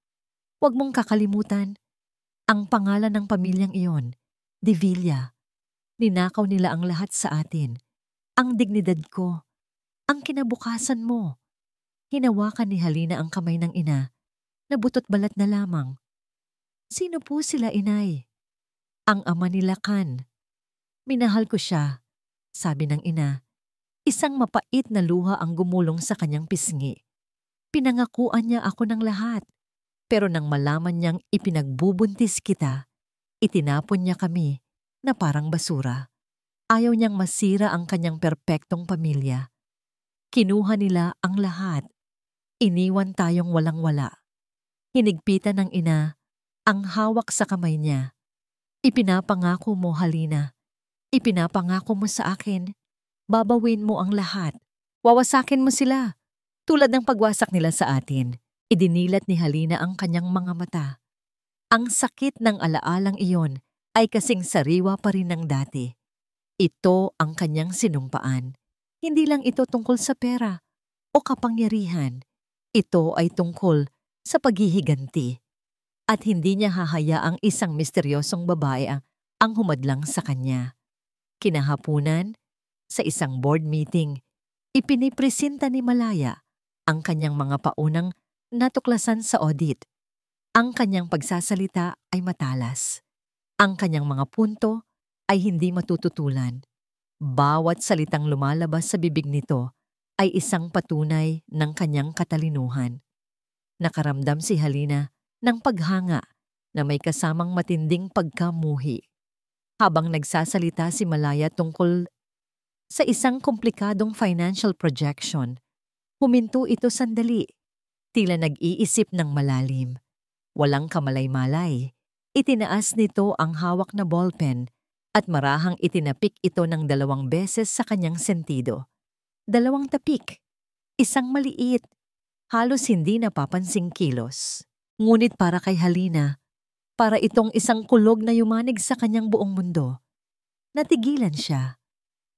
Huwag mong kakalimutan, ang pangalan ng pamilyang iyon, De Villa. Ninakaw nila ang lahat sa atin, ang dignidad ko, ang kinabukasan mo. Hinawakan ni Halina ang kamay ng ina, na butot balat na lamang. Sino po sila, inay? Ang ama nila Kan. Minahal ko siya, sabi ng ina. Isang mapait na luha ang gumulong sa kanyang pisngi. Pinangakuan niya ako ng lahat. Pero nang malaman niyang ipinagbubuntis kita, itinapon niya kami na parang basura. Ayaw niyang masira ang kanyang perpektong pamilya. Kinuha nila ang lahat. Iniwan tayong walang-wala. Hinigpitan ng ina ang hawak sa kamay niya. Ipinapangako mo, Halina. Ipinapangako mo sa akin. Babawin mo ang lahat. Wawasakin mo sila. Tulad ng pagwasak nila sa atin, idinilat ni Halina ang kanyang mga mata. Ang sakit ng alaalang iyon ay kasing sariwa pa rin ng dati. Ito ang kanyang sinumpaan. Hindi lang ito tungkol sa pera o kapangyarihan. Ito ay tungkol sa paghihiganti. At hindi niya hahayaang isang misteryosong babae ang humadlang sa kanya. Kinahapunan, sa isang board meeting, ipinipresenta ni Malaya ang kanyang mga paunang natuklasan sa audit. Ang kanyang pagsasalita ay matalas. Ang kanyang mga punto ay hindi matututulan. Bawat salitang lumalabas sa bibig nito ay isang patunay ng kanyang katalinuhan. Nakaramdam si Halina ng paghanga na may kasamang matinding pagkamuhi. Habang nagsasalita si Malaya tungkol sa isang komplikadong financial projection, huminto ito sandali. Tila nag-iisip ng malalim. Walang kamalay-malay. Itinaas nito ang hawak na ballpen at marahang itinapik ito ng 2 beses sa kanyang sentido. 2 tapik. Isang maliit, halos hindi napapansing kilos. Ngunit para kay Halina, para itong isang kulog na yumanig sa kanyang buong mundo. Natigilan siya.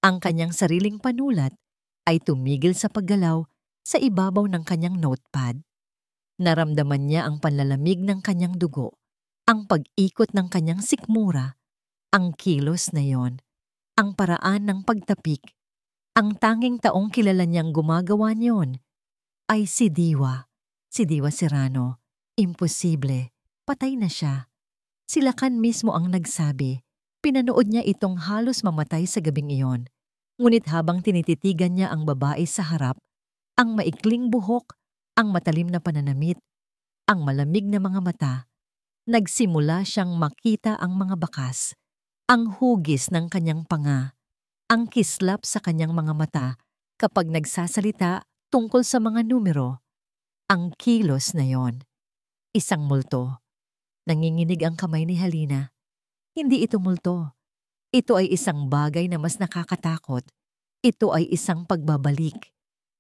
Ang kanyang sariling panulat ay tumigil sa paggalaw sa ibabaw ng kanyang notepad. Naramdaman niya ang panlalamig ng kanyang dugo, ang pag-ikot ng kanyang sikmura, ang kilos na yon, ang paraan ng pagtapik. Ang tanging taong kilala niyang gumagawa niyon ay si Diwa Serrano. Imposible, patay na siya. Si Lacan mismo ang nagsabi. Pinanood niya itong halos mamatay sa gabing iyon. Ngunit habang tinititigan niya ang babae sa harap, ang maikling buhok, ang matalim na pananamit, ang malamig na mga mata, nagsimula siyang makita ang mga bakas, ang hugis ng kanyang panga, ang kislap sa kanyang mga mata kapag nagsasalita tungkol sa mga numero. Ang kilos na yon. Isang multo. Nanginginig ang kamay ni Halina. Hindi ito multo. Ito ay isang bagay na mas nakakatakot. Ito ay isang pagbabalik.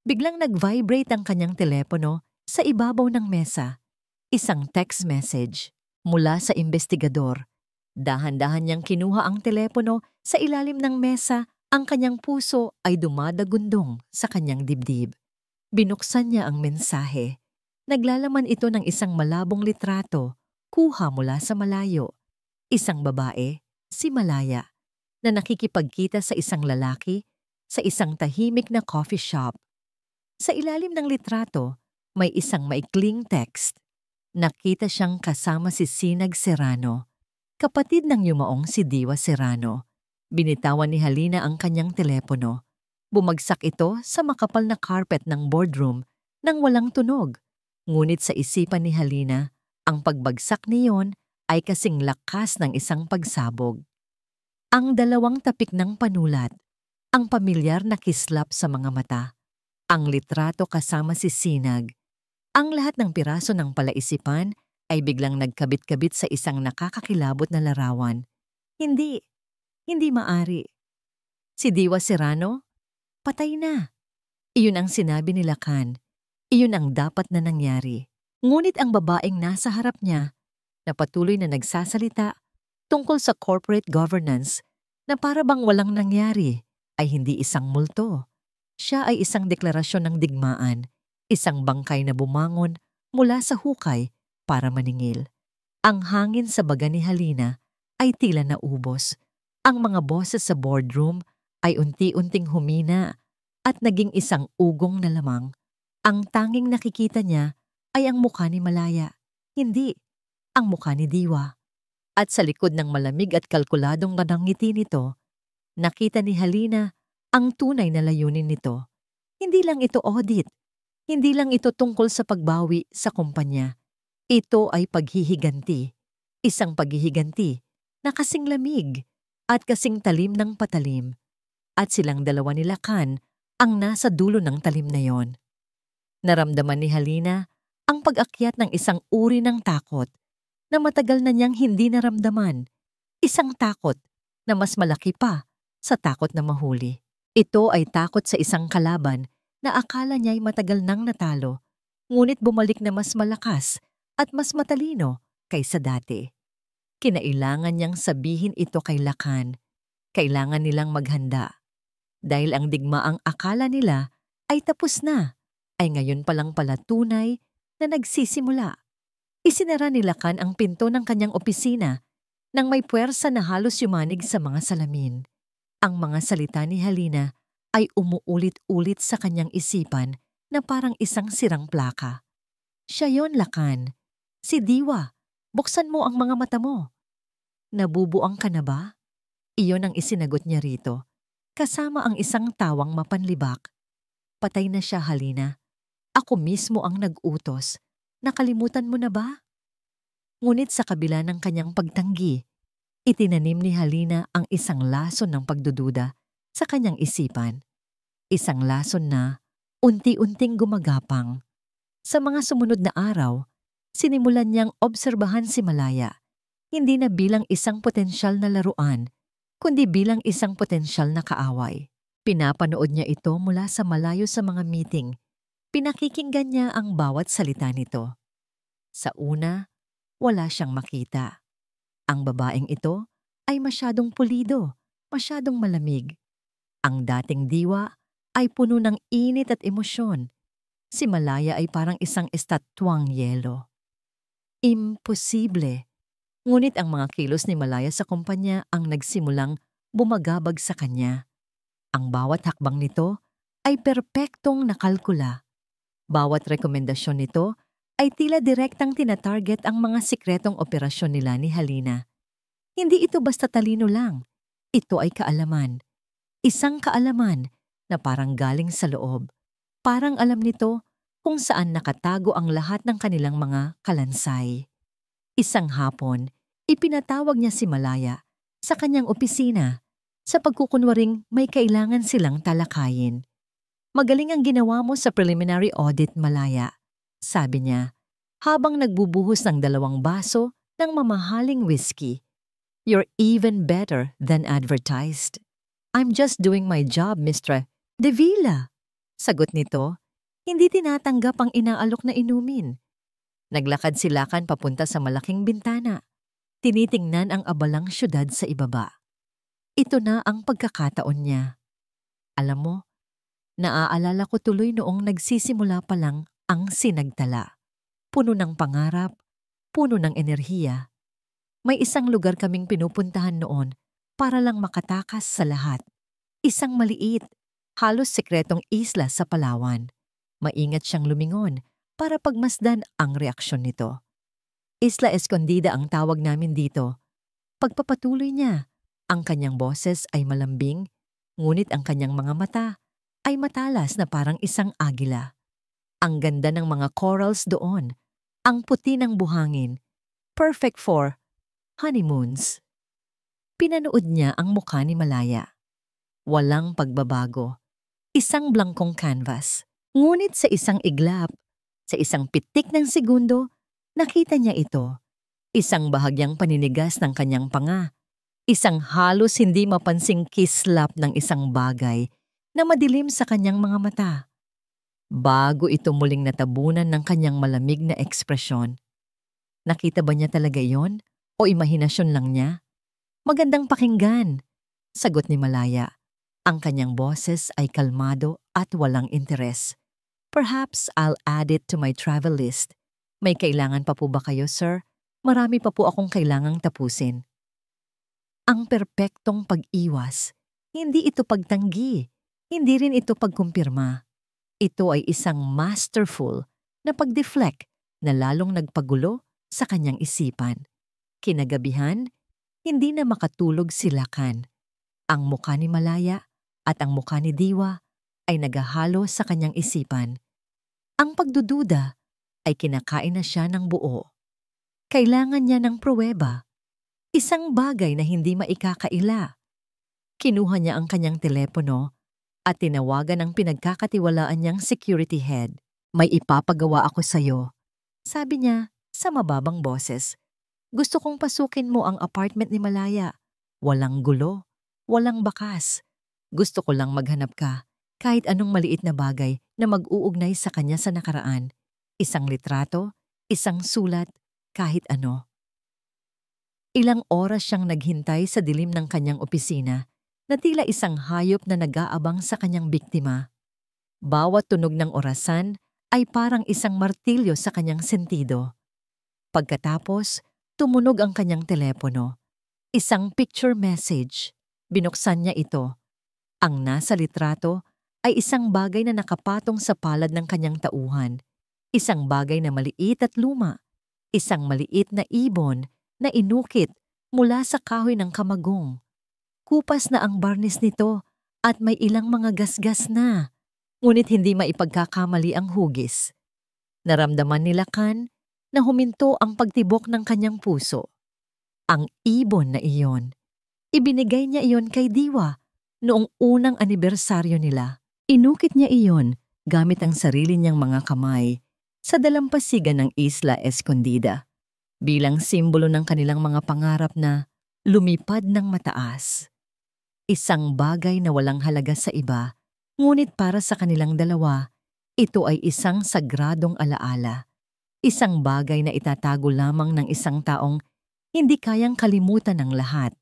Biglang nag-vibrate ang kanyang telepono sa ibabaw ng mesa. Isang text message mula sa investigador. Dahan-dahan niyang kinuha ang telepono sa ilalim ng mesa. Ang kanyang puso ay dumadagundong sa kanyang dibdib. Binuksan niya ang mensahe. Naglalaman ito ng isang malabong litrato, kuha mula sa malayo. Isang babae, si Malaya, na nakikipagkita sa isang lalaki sa isang tahimik na coffee shop. Sa ilalim ng litrato, may isang maikling text. Nakita siyang kasama si Sinag Serrano, kapatid ng yumaong si Diwa Serrano. Binitawan ni Halina ang kanyang telepono. Bumagsak ito sa makapal na carpet ng boardroom nang walang tunog. Ngunit sa isipan ni Halina, ang pagbagsak niyon ay kasing lakas ng isang pagsabog. Ang 2 tapik ng panulat, ang pamilyar na kislap sa mga mata, ang litrato kasama si Sinag. Ang lahat ng piraso ng palaisipan ay biglang nagkabit-kabit sa isang nakakakilabot na larawan. Hindi maari. Si Diwa Serrano? Patay na. Iyon ang sinabi ni Lacan. Iyon ang dapat na nangyari. Ngunit ang babaeng nasa harap niya, na patuloy na nagsasalita tungkol sa corporate governance na para bang walang nangyari, ay hindi isang multo. Siya ay isang deklarasyon ng digmaan, isang bangkay na bumangon mula sa hukay para maningil. Ang hangin sa baga ni Halina ay tila naubos. Ang mga boses sa boardroom ay unti-unting humina at naging isang ugong na lamang. Ang tanging nakikita niya ay ang mukha ni Malaya, hindi ang mukha ni Diwa. At sa likod ng malamig at kalkuladong ngiti nito, nakita ni Halina ang tunay na layunin nito. Hindi lang ito audit, hindi lang ito tungkol sa pagbawi sa kumpanya. Ito ay paghihiganti, isang paghihiganti na kasing lamig at kasing talim ng patalim. At silang 2 ni Lacan ang nasa dulo ng talim na yon. Naramdaman ni Halina ang pag-akyat ng isang uri ng takot na matagal na niyang hindi naramdaman. Isang takot na mas malaki pa sa takot na mahuli. Ito ay takot sa isang kalaban na akala niya'y matagal nang natalo, ngunit bumalik na mas malakas at mas matalino kaysa dati. Kinailangan niyang sabihin ito kay Lakan. Kailangan nilang maghanda. Dahil ang digmaang akala nila ay tapos na, ay ngayon palang pala tunay na nagsisimula. Isinara ni Lakan ang pinto ng kanyang opisina nang may puwersa na halos yumanig sa mga salamin. Ang mga salita ni Halina ay umuulit-ulit sa kanyang isipan na parang isang sirang plaka. Siya yon, Lakan. Si Diwa. Buksan mo ang mga mata mo. Nabubuang ka na ba? Iyon ang isinagot niya rito, kasama ang isang tawang mapanlibak. Patay na siya, Halina. Ako mismo ang nag-utos. Nakalimutan mo na ba? Ngunit sa kabila ng kanyang pagtanggi, itinanim ni Halina ang isang lason ng pagdududa sa kanyang isipan. Isang lason na unti-unting gumagapang. Sa mga sumunod na araw, sinimulan niyang obserbahan si Malaya, hindi na bilang isang potensyal na laruan, kundi bilang isang potensyal na kaaway. Pinapanood niya ito mula sa malayo sa mga meeting. Pinakikinggan niya ang bawat salita nito. Sa una, wala siyang makita. Ang babaeng ito ay masyadong pulido, masyadong malamig. Ang dating Diwa ay puno ng init at emosyon. Si Malaya ay parang isang estatwang yelo. Imposible. Ngunit ang mga kilos ni Malaya sa kumpanya ang nagsimulang bumagabag sa kanya. Ang bawat hakbang nito ay perpektong nakalkula. Bawat rekomendasyon nito ay tila direktang tinatarget ang mga sikretong operasyon nila ni Halina. Hindi ito basta talino lang. Ito ay kaalaman. Isang kaalaman na parang galing sa loob. Parang alam nito kung saan nakatago ang lahat ng kanilang mga kalansay. Isang hapon, ipinatawag niya si Malaya sa kanyang opisina sa pagkukunwaring may kailangan silang talakayin. Magaling ang ginawa mo sa preliminary audit, Malaya, sabi niya, habang nagbubuhos ng 2 baso ng mamahaling whiskey. You're even better than advertised. I'm just doing my job, Mr. De Villa. Sagot nito, hindi tinatanggap ang inaalok na inumin. Naglakad si Lakan papunta sa malaking bintana. Tinitingnan ang abalang syudad sa ibaba. Ito na ang pagkakataon niya. Alam mo, naaalala ko tuloy noong nagsisimula pa lang ang sinagtala. Puno ng pangarap, puno ng enerhiya. May isang lugar kaming pinupuntahan noon para lang makatakas sa lahat. Isang maliit, halos sekretong isla sa Palawan. Maingat siyang lumingon para pagmasdan ang reaksyon nito. Isla Escondida ang tawag namin dito. Pagpapatuloy niya, ang kanyang boses ay malambing, ngunit ang kanyang mga mata ay matalas na parang isang agila. Ang ganda ng mga corals doon, ang puti ng buhangin, perfect for honeymoons. Pinanood niya ang mukha ni Malaya. Walang pagbabago. Isang blankong canvas. Ngunit sa isang iglap, sa isang pitik ng segundo, nakita niya ito. Isang bahagyang paninigas ng kanyang panga. Isang halos hindi mapansing kislap ng isang bagay na madilim sa kanyang mga mata. Bago ito muling natabunan ng kanyang malamig na ekspresyon. Nakita ba niya talaga yon? O imahinasyon lang niya? Magandang pakinggan, sagot ni Malaya. Ang kanyang boses ay kalmado at walang interes. Perhaps I'll add it to my travel list. May kailangan pa po ba kayo, sir? Marami pa po akong kailangang tapusin. Ang perpektong pag-iwas. Hindi ito pagtanggi. Hindi rin ito pagkumpirma. Ito ay isang masterful na pag-deflect na lalong nagpagulo sa kanyang isipan. Kinagabihan, hindi na makatulog si Lakan. Ang mukha ni Malaya at ang mukha ni Diwa ay naghahalo sa kanyang isipan. Ang pagdududa ay kinakain na siya ng buo. Kailangan niya ng pruweba. Isang bagay na hindi maikakaila. Kinuha niya ang kanyang telepono at tinawagan ang pinagkakatiwalaan niyang security head. May ipapagawa ako sa'yo. Sabi niya sa mababang boses. Gusto kong pasukin mo ang apartment ni Malaya. Walang gulo, walang bakas. Gusto ko lang maghanap ka kahit anong maliit na bagay na mag-uugnay sa kanya sa nakaraan. Isang litrato, isang sulat, kahit ano. Ilang oras siyang naghintay sa dilim ng kanyang opisina na tila isang hayop na nag-aabang sa kanyang biktima. Bawat tunog ng orasan ay parang isang martilyo sa kanyang sentido. Pagkatapos, tumunog ang kanyang telepono. Isang picture message. Binuksan niya ito. Ang nasa litrato ay isang bagay na nakapatong sa palad ng kanyang tauhan. Isang bagay na maliit at luma. Isang maliit na ibon na inukit mula sa kahoy ng kamagong. Kupas na ang barnis nito at may ilang mga gasgas na, ngunit hindi maipagkakamali ang hugis. Naramdaman ni Lacan na huminto ang pagtibok ng kanyang puso. Ang ibon na iyon, ibinigay niya iyon kay Diwa noong unang anibersaryo nila. Inukit niya iyon gamit ang sarili niyang mga kamay sa dalampasigan ng Isla Escondida bilang simbolo ng kanilang mga pangarap na lumipad ng mataas. Isang bagay na walang halaga sa iba, ngunit para sa kanilang dalawa, ito ay isang sagradong alaala. Isang bagay na itatago lamang ng isang taong hindi kayang kalimutan ng lahat.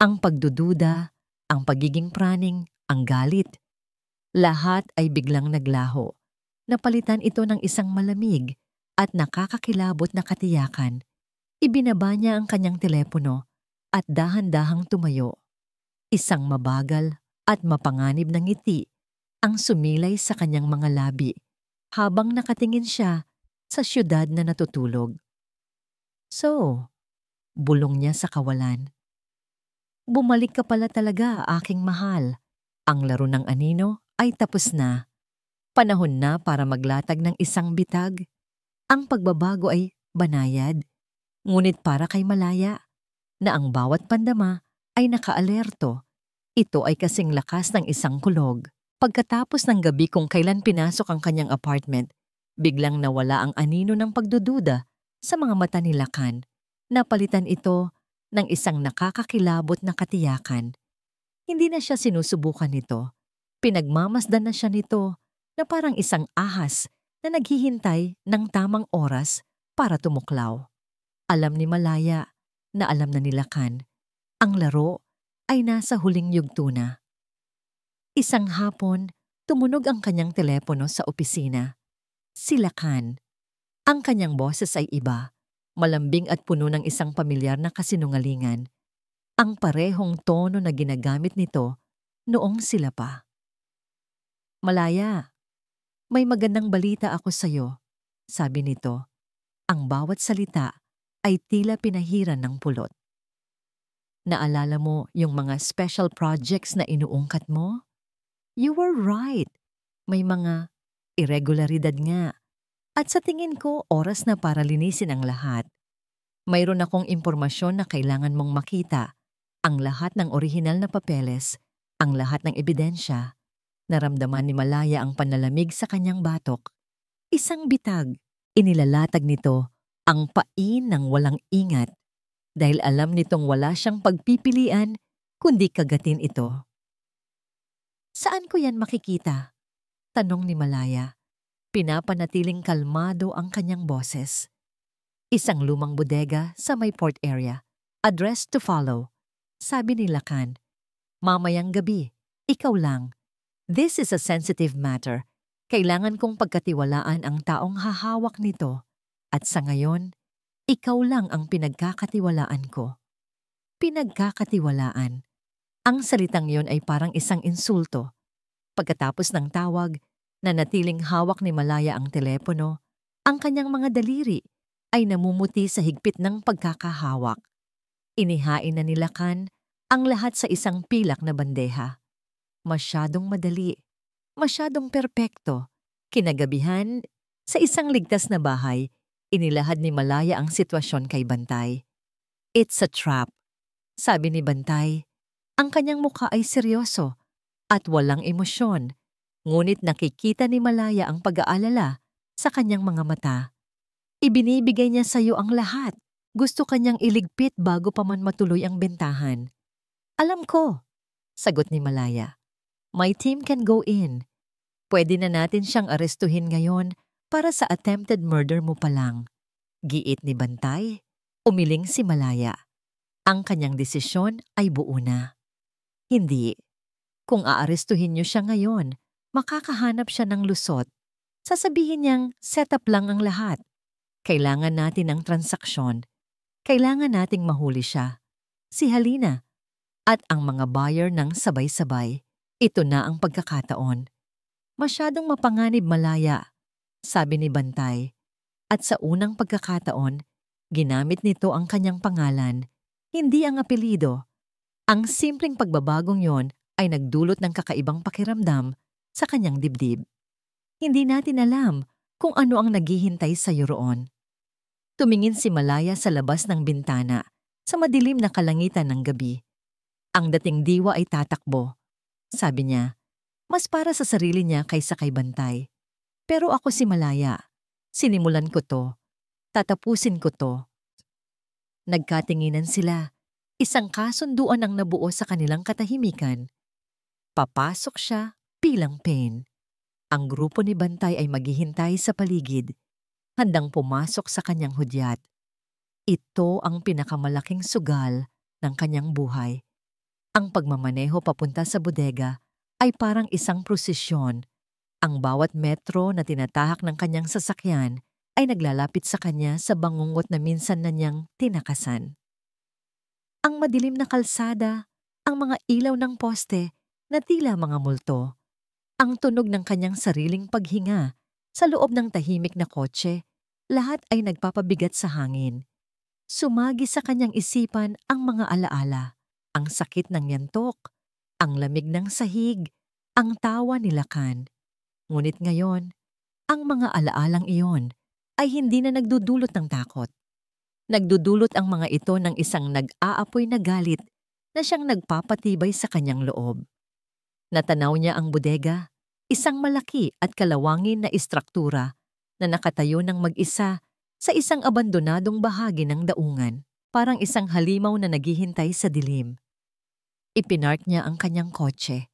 Ang pagdududa, ang pagiging praning, ang galit. Lahat ay biglang naglaho. Napalitan ito ng isang malamig at nakakakilabot na katiyakan. Ibinaba niya ang kanyang telepono at dahan-dahang tumayo. Isang mabagal at mapanganib na ngiti ang sumilay sa kanyang mga labi habang nakatingin siya sa siyudad na natutulog. So, bulong niya sa kawalan. Bumalik ka pala talaga, aking mahal. Ang laro ng anino ay tapos na. Panahon na para maglatag ng isang bitag. Ang pagbabago ay banayad, ngunit para kay Malaya, na ang bawat pandama ay nakaalerto. Ito ay kasing lakas ng isang kulog. Pagkatapos ng gabi kung kailan pinasok ang kanyang apartment, biglang nawala ang anino ng pagdududa sa mga mata ni Lacan. Napalitan ito ng isang nakakakilabot na katiyakan. Hindi na siya sinusubukan nito. Pinagmamasdan na siya nito na parang isang ahas na naghihintay ng tamang oras para tumuklaw. Alam ni Malaya na alam na ni Lacan. Ang laro ay nasa huling yugto na. Isang hapon, tumunog ang kanyang telepono sa opisina. Si Lacan. Ang kanyang boses ay iba, malambing at puno ng isang pamilyar na kasinungalingan. Ang parehong tono na ginagamit nito noong sila pa. Malaya, may magandang balita ako sa'yo, sabi nito. Ang bawat salita ay tila pinahiran ng pulot. Naalala mo yung mga special projects na inuungkat mo? You were right. May mga irregularidad nga. At sa tingin ko, oras na para linisin ang lahat. Mayroon akong impormasyon na kailangan mong makita. Ang lahat ng orihinal na papeles, ang lahat ng ebidensya. Naramdaman ni Malaya ang panalamig sa kanyang batok. Isang bitag. Inilalatag nito ang pain ng walang ingat. Dahil alam nitong wala siyang pagpipilian kundi kagatin ito. Saan ko yan makikita? Tanong ni Malaya. Pinapanatiling kalmado ang kanyang boses. Isang lumang bodega sa may port area. Address to follow. Sabi ni Lacan. Mamayang gabi, ikaw lang. This is a sensitive matter. Kailangan kong pagkatiwalaan ang taong hahawak nito. At sa ngayon, ikaw lang ang pinagkakatiwalaan ko. Pinagkakatiwalaan. Ang salitang yon ay parang isang insulto. Pagkatapos ng tawag, nanatiling hawak ni Malaya ang telepono, ang kanyang mga daliri ay namumuti sa higpit ng pagkakahawak. Inihain na ni Lacan ang lahat sa isang pilak na bandeha. Masyadong madali, masyadong perpekto. Kinagabihan, sa isang ligtas na bahay, inilahad ni Malaya ang sitwasyon kay Bantay. It's a trap, sabi ni Bantay. Ang kanyang mukha ay seryoso at walang emosyon. Ngunit nakikita ni Malaya ang pag-aalala sa kanyang mga mata. Ibinibigay niya sa iyo ang lahat. Gusto kanyang iligpit bago pa man matuloy ang bentahan. Alam ko, sagot ni Malaya. My team can go in. Pwede na natin siyang arestuhin ngayon para sa attempted murder mo pa lang. Giit ni Bantay. Umiling si Malaya. Ang kanyang desisyon ay buo na. Hindi. Kung aarestuhin niyo siya ngayon, makakahanap siya ng lusot. Sasabihin niyang setup lang ang lahat. Kailangan natin ng transaksyon. Kailangan nating mahuli siya. Si Halina. At ang mga buyer ng sabay-sabay. Ito na ang pagkakataon. Masyadong mapanganib, Malaya, sabi ni Bantay. At sa unang pagkakataon, ginamit nito ang kanyang pangalan, hindi ang apelido. Ang simpleng pagbabagong yon ay nagdulot ng kakaibang pakiramdam sa kanyang dibdib. Hindi natin alam kung ano ang naghihintay sa iyo roon. Tumingin si Malaya sa labas ng bintana sa madilim na kalangitan ng gabi. Ang dating diwa ay tatakbo. Sabi niya, mas para sa sarili niya kaysa kay Bantay. Pero ako si Malaya. Sinimulan ko to. Tatapusin ko to. Nagkatinginan sila. Isang kasunduan ang nabuo sa kanilang katahimikan. Papasok siya bilang Pain. Ang grupo ni Bantay ay maghihintay sa paligid, handang pumasok sa kanyang hudyat. Ito ang pinakamalaking sugal ng kanyang buhay. Ang pagmamaneho papunta sa bodega ay parang isang prosesyon. Ang bawat metro na tinatahak ng kanyang sasakyan ay naglalapit sa kanya sa bangungot na minsan na niyang tinakasan. Ang madilim na kalsada, ang mga ilaw ng poste na tila mga multo, ang tunog ng kanyang sariling paghinga sa loob ng tahimik na kotse, lahat ay nagpapabigat sa hangin. Sumagi sa kanyang isipan ang mga alaala, ang sakit ng yantok, ang lamig ng sahig, ang tawa ni Lakan. Ngunit ngayon, ang mga alaalang iyon ay hindi na nagdudulot ng takot. Nagdudulot ang mga ito ng isang nag-aapoy na galit na siyang nagpapatibay sa kanyang loob. Natanaw niya ang bodega, isang malaki at kalawangin na istruktura na nakatayo ng mag-isa sa isang abandonadong bahagi ng daungan, parang isang halimaw na naghihintay sa dilim. Ipinark niya ang kanyang kotse.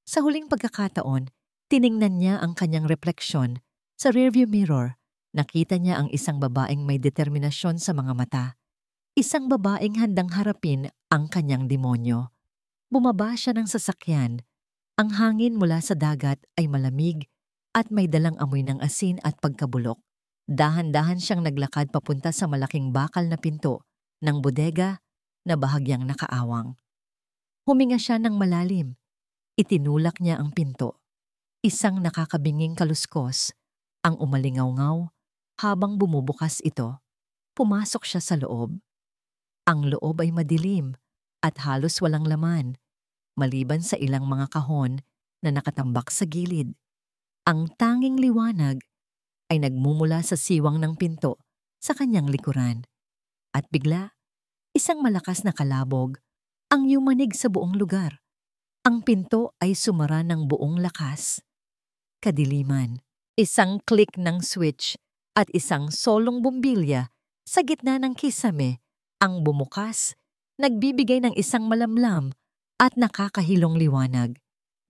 Sa huling pagkakataon, tiningnan niya ang kanyang refleksyon sa rearview mirror. Nakita niya ang isang babaeng may determinasyon sa mga mata. Isang babaeng handang harapin ang kanyang demonyo. Bumaba siya ng sasakyan. Ang hangin mula sa dagat ay malamig at may dalang amoy ng asin at pagkabulok. Dahan-dahan siyang naglakad papunta sa malaking bakal na pinto ng bodega na bahagyang nakaawang. Huminga siya ng malalim. Itinulak niya ang pinto. Isang nakakabinging kaluskos ang umalingaw-ngaw habang bumubukas ito. Pumasok siya sa loob. Ang loob ay madilim at halos walang laman, maliban sa ilang mga kahon na nakatambak sa gilid. Ang tanging liwanag ay nagmumula sa siwang ng pinto sa kanyang likuran. At bigla, isang malakas na kalabog ang yumanig sa buong lugar. Ang pinto ay sumara ng buong lakas. Kadiliman, isang click ng switch at isang solong bumbilya sa gitna ng kisame ang bumukas, nagbibigay ng isang malamlam at nakakahilong liwanag.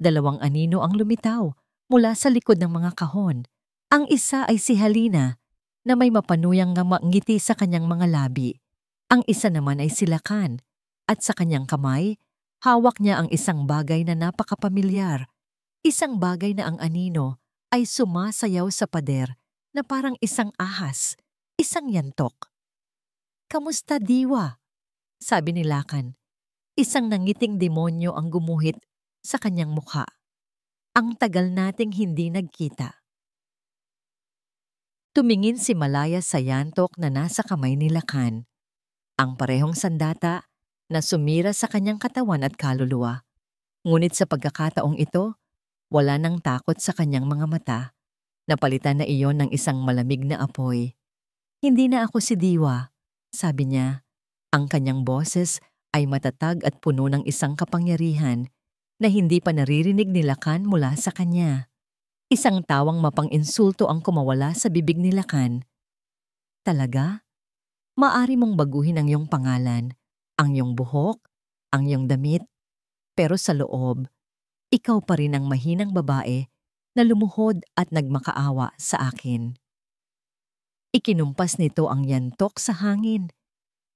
Dalawang anino ang lumitaw mula sa likod ng mga kahon. Ang isa ay si Halina na may mapanuyang ngiti sa kanyang mga labi. Ang isa naman ay si Lakan at sa kanyang kamay, hawak niya ang isang bagay na napakapamilyar. Isang bagay na ang anino ay sumasayaw sa pader na parang isang ahas, isang yantok. "Kamusta, diwa?" sabi ni Lakan. Isang nangiting demonyo ang gumuhit sa kanyang mukha. Ang tagal nating hindi nagkita. Tumingin si Malaya sa yantok na nasa kamay ni Lakan. Ang parehong sandata na sumira sa kanyang katawan at kaluluwa. Ngunit sa pagkakataong ito, wala nang takot sa kanyang mga mata. Napalitan na iyon ng isang malamig na apoy. "Hindi na ako si Diwa," sabi niya. Ang kanyang boses ay matatag at puno ng isang kapangyarihan. na hindi pa naririnig ni Lakan mula sa kanya. Isang tawang mapang-insulto ang kumawala sa bibig ni Lakan. Talaga? Maari mong baguhin ang iyong pangalan, ang iyong buhok, ang iyong damit, pero sa loob, ikaw pa rin ang mahinang babae na lumuhod at nagmakaawa sa akin. Ikinumpas nito ang yantok sa hangin.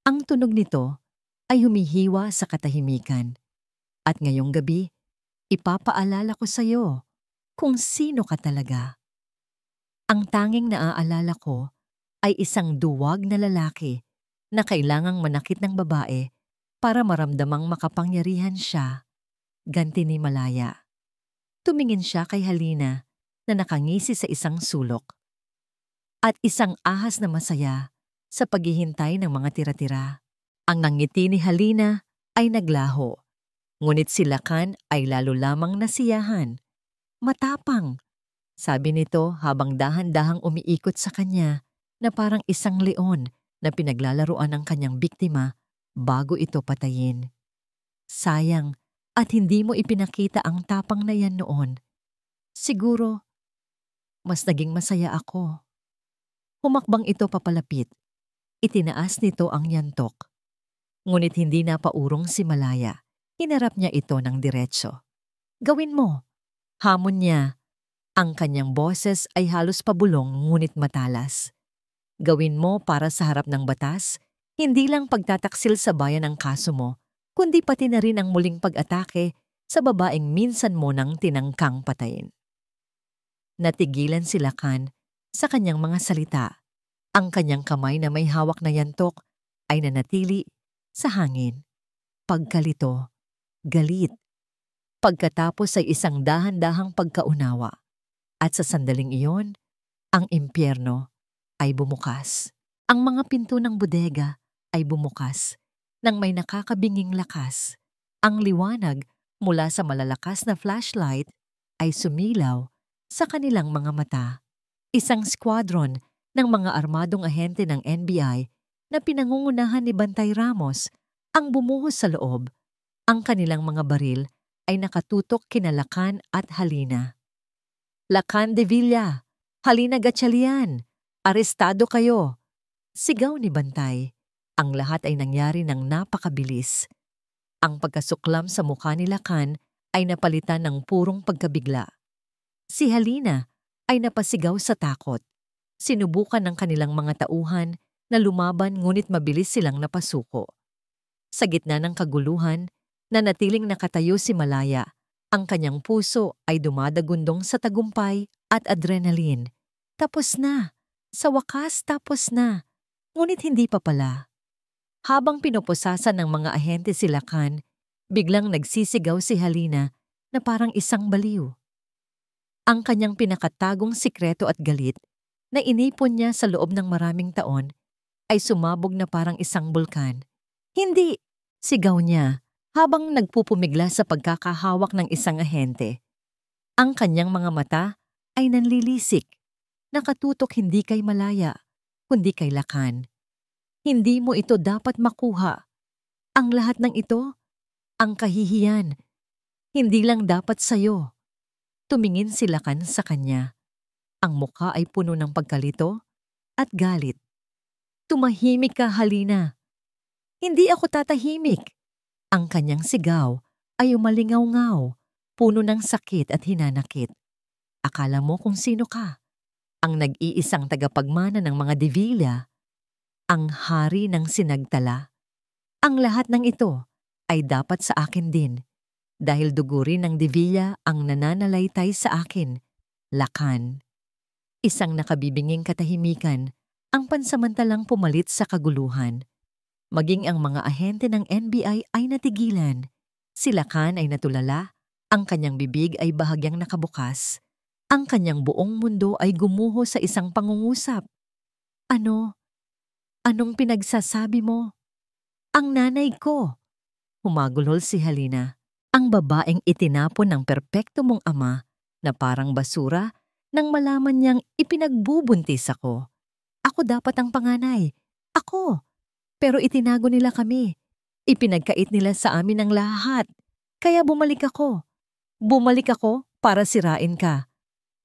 Ang tunog nito ay humihiwa sa katahimikan. At ngayong gabi, ipapaalala ko sa iyo kung sino ka talaga. Ang tanging naaalala ko ay isang duwag na lalaki na kailangang manakit ng babae para maramdamang makapangyarihan siya, ganti ni Malaya. Tumingin siya kay Halina na nakangisi sa isang sulok. At isang ahas na masaya sa paghihintay ng mga tira-tira. Ang nangiti ni Halina ay naglaho, ngunit si Lakan ay lalo lamang nasiyahan. Matapang, sabi nito habang dahan-dahang umiikot sa kanya na parang isang leon na pinaglalaruan ng kanyang biktima bago ito patayin. Sayang at hindi mo ipinakita ang tapang na yan noon. Siguro, mas naging masaya ako. Humakbang ito papalapit. Itinaas nito ang yantok. Ngunit hindi napaurong si Malaya. Hinarap niya ito ng diretso. Gawin mo. Hamon niya. Ang kanyang boses ay halos pabulong ngunit matalas. Gawin mo para sa harap ng batas, hindi lang pagtataksil sa bayan ang kaso mo, kundi pati na rin ang muling pag-atake sa babaeng minsan mo nang tinangkang patayin. Natigilan si Lakan sa kanyang mga salita. Ang kanyang kamay na may hawak na yantok ay nanatili sa hangin. Pagkalito, galit. Pagkatapos ay isang dahan-dahang pagkaunawa. At sa sandaling iyon, ang impyerno ay bumukas. Ang mga pinto ng bodega ay bumukas nang may nakakabinging lakas. Ang liwanag mula sa malalakas na flashlight ay sumilaw sa kanilang mga mata. Isang squadron ng mga armadong ahente ng NBI na pinangungunahan ni Bantay Ramos ang bumuhos sa loob. Ang kanilang mga baril ay nakatutok kina Lakan at Halina. Lakan de Villa, Halina Gatchalian, arestado kayo. Sigaw ni Bantay. Ang lahat ay nangyari ng napakabilis. Ang pagkasuklam sa mukha ni Lakan ay napalitan ng purong pagkabigla. Si Halina ay napasigaw sa takot. Sinubukan ng kanilang mga tauhan na lumaban ngunit mabilis silang napasuko. Sa gitna ng kaguluhan, nanatiling nakatayo si Malaya. Ang kanyang puso ay dumadagundong sa tagumpay at adrenaline. Tapos na. Sa wakas tapos na. Ngunit hindi pa pala. Habang pinupusasan ng mga ahente si Lakan, biglang nagsisigaw si Halina na parang isang baliw. Ang kanyang pinakatagong sikreto at galit na inipon niya sa loob ng maraming taon ay sumabog na parang isang bulkan. Hindi! Sigaw niya habang nagpupumigla sa pagkakahawak ng isang ahente. Ang kanyang mga mata ay nanlilisik, nakatutok hindi kay Malaya, kundi kay Lakan. Hindi mo ito dapat makuha. Ang lahat ng ito, ang kahihiyan, hindi lang dapat sa'yo. Tumingin si Lakan sa kanya. Ang mukha ay puno ng pagkalito at galit. Tumahimik ka, Halina. Hindi ako tatahimik. Ang kanyang sigaw ay umalingaw-ngaw, puno ng sakit at hinanakit. Akala mo kung sino ka? Ang nag-iisang tagapagmana ng mga De Villa, ang hari ng sinagtala. Ang lahat ng ito ay dapat sa akin din, dahil dugo rin ng De Villa ang nananalaytay sa akin, Lakan. Isang nakabibinging katahimikan ang pansamantalang pumalit sa kaguluhan. Maging ang mga ahente ng NBI ay natigilan. Si Lakan ay natulala, ang kanyang bibig ay bahagyang nakabukas. Ang kanyang buong mundo ay gumuho sa isang pangungusap. Ano? Anong pinagsasabi mo? Ang nanay ko! Humagulhol si Halina, ang babaeng itinapon ng perpekto mong ama na parang basura nang malaman niyang ipinagbubuntis ako. Ako dapat ang panganay. Ako! Pero itinago nila kami. Ipinagkait nila sa amin ang lahat. Kaya bumalik ako. Bumalik ako para sirain ka.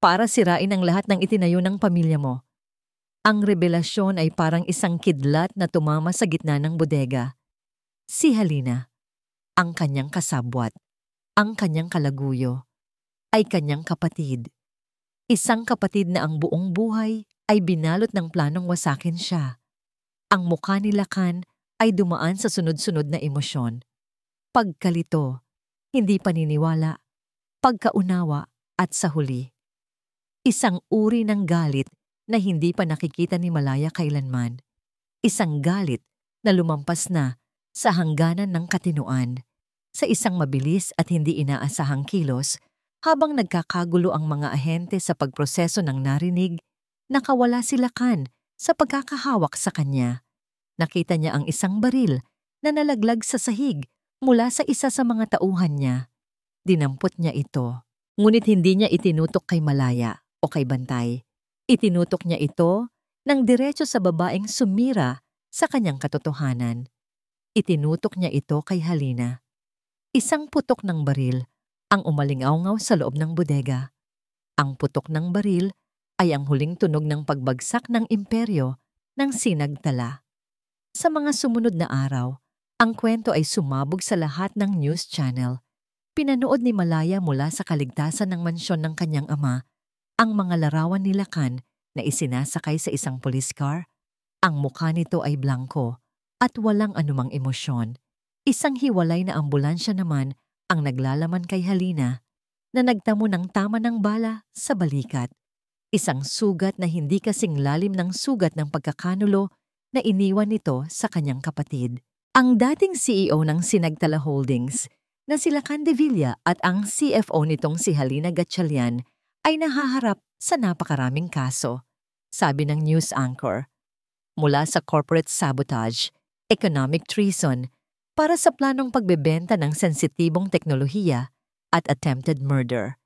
Para sirain ang lahat ng itinayo ng pamilya mo. Ang revelasyon ay parang isang kidlat na tumama sa gitna ng bodega. Si Halina, ang kanyang kasabwat, ang kanyang kalaguyo, ay kanyang kapatid. Isang kapatid na ang buong buhay ay binalot ng planong wasakin siya. Ang mukha ni Lakan ay dumaan sa sunod-sunod na emosyon. Pagkalito, hindi paniniwala, pagkaunawa at sa huli. Isang uri ng galit na hindi pa nakikita ni Malaya kailanman. Isang galit na lumampas na sa hangganan ng katinuan, sa isang mabilis at hindi inaasahang kilos habang nagkakagulo ang mga ahente sa pagproseso ng narinig, nakawala si Lakan sa pagkakahawak sa kanya. Nakita niya ang isang baril na nalaglag sa sahig mula sa isa sa mga tauhan niya. Dinampot niya ito, ngunit hindi niya itinutok kay Malaya o kay Bantay. Itinutok niya ito ng diretso sa babaeng sumira sa kanyang katotohanan. Itinutok niya ito kay Halina. Isang putok ng baril ang umalingaw-ngaw sa loob ng bodega. Ang putok ng baril ay ang huling tunog ng pagbagsak ng imperyo ng Sinagtala. Sa mga sumunod na araw, ang kwento ay sumabog sa lahat ng news channel. Pinanood ni Malaya mula sa kaligtasan ng mansyon ng kanyang ama ang mga larawan ni Lakan na isinasakay sa isang police car. Ang mukha nito ay blanko at walang anumang emosyon. Isang hiwalay na ambulansya naman ang naglalaman kay Halina na nagtamo ng tama ng bala sa balikat. Isang sugat na hindi kasing lalim ng sugat ng pagkakanulo na iniwan nito sa kanyang kapatid. Ang dating CEO ng Sinagtala Holdings na si Lakan de Villa at ang CFO nitong si Halina Gatchalian ay nahaharap sa napakaraming kaso, sabi ng news anchor. Mula sa corporate sabotage, economic treason, para sa planong pagbebenta ng sensitibong teknolohiya at attempted murder.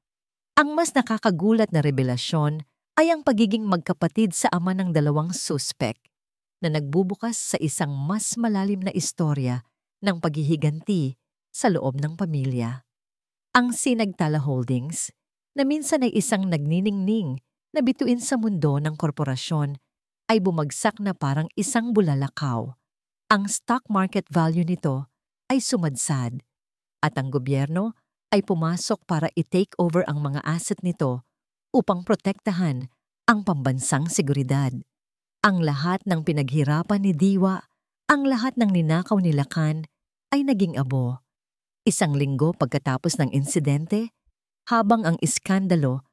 Ang mas nakakagulat na revelasyon ay ang pagiging magkapatid sa ama ng dalawang suspek na nagbubukas sa isang mas malalim na istorya ng paghihiganti sa loob ng pamilya. Ang Sinagtala Holdings, na minsan ay isang nagniningning na bituin sa mundo ng korporasyon, ay bumagsak na parang isang bulalakaw. Ang stock market value nito ay sumadsad at ang gobyerno ay pumasok para i-take over ang mga asset nito upang protektahan ang pambansang seguridad. Ang lahat ng pinaghirapan ni Diwa, ang lahat ng ninakaw ni Lakan ay naging abo. Isang linggo pagkatapos ng insidente, habang ang iskandalo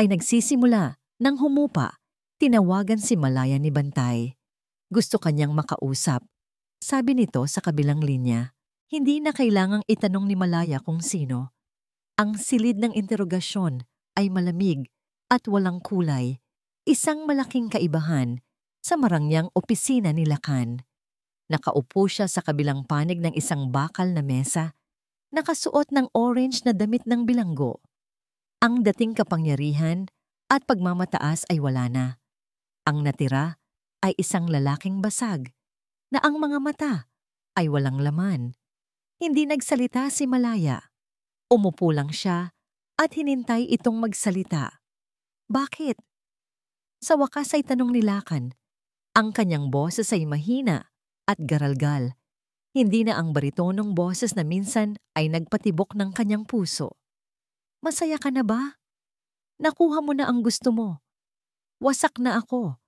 ay nagsisimula nang humupa, tinawagan si Malaya ni Bantay. Gusto kanyang makausap. Sabi nito sa kabilang linya, hindi na kailangang itanong ni Malaya kung sino. Ang silid ng interogasyon ay malamig at walang kulay, isang malaking kaibahan sa marangyang opisina ni Lakan. Nakaupo siya sa kabilang panig ng isang bakal na mesa, nakasuot ng orange na damit ng bilanggo. Ang dating kapangyarihan at pagmamataas ay wala na. Ang natira ay isang lalaking basag na ang mga mata ay walang laman. Hindi nagsalita si Malaya. Umupo lang siya at hinintay itong magsalita. Bakit? Sa wakas ay tanong ni Lakan. Ang kanyang boses ay mahina at garalgal. Hindi na ang baritonong boses na minsan ay nagpatibok ng kanyang puso. Masaya ka na ba? Nakuha mo na ang gusto mo. Wasak na ako.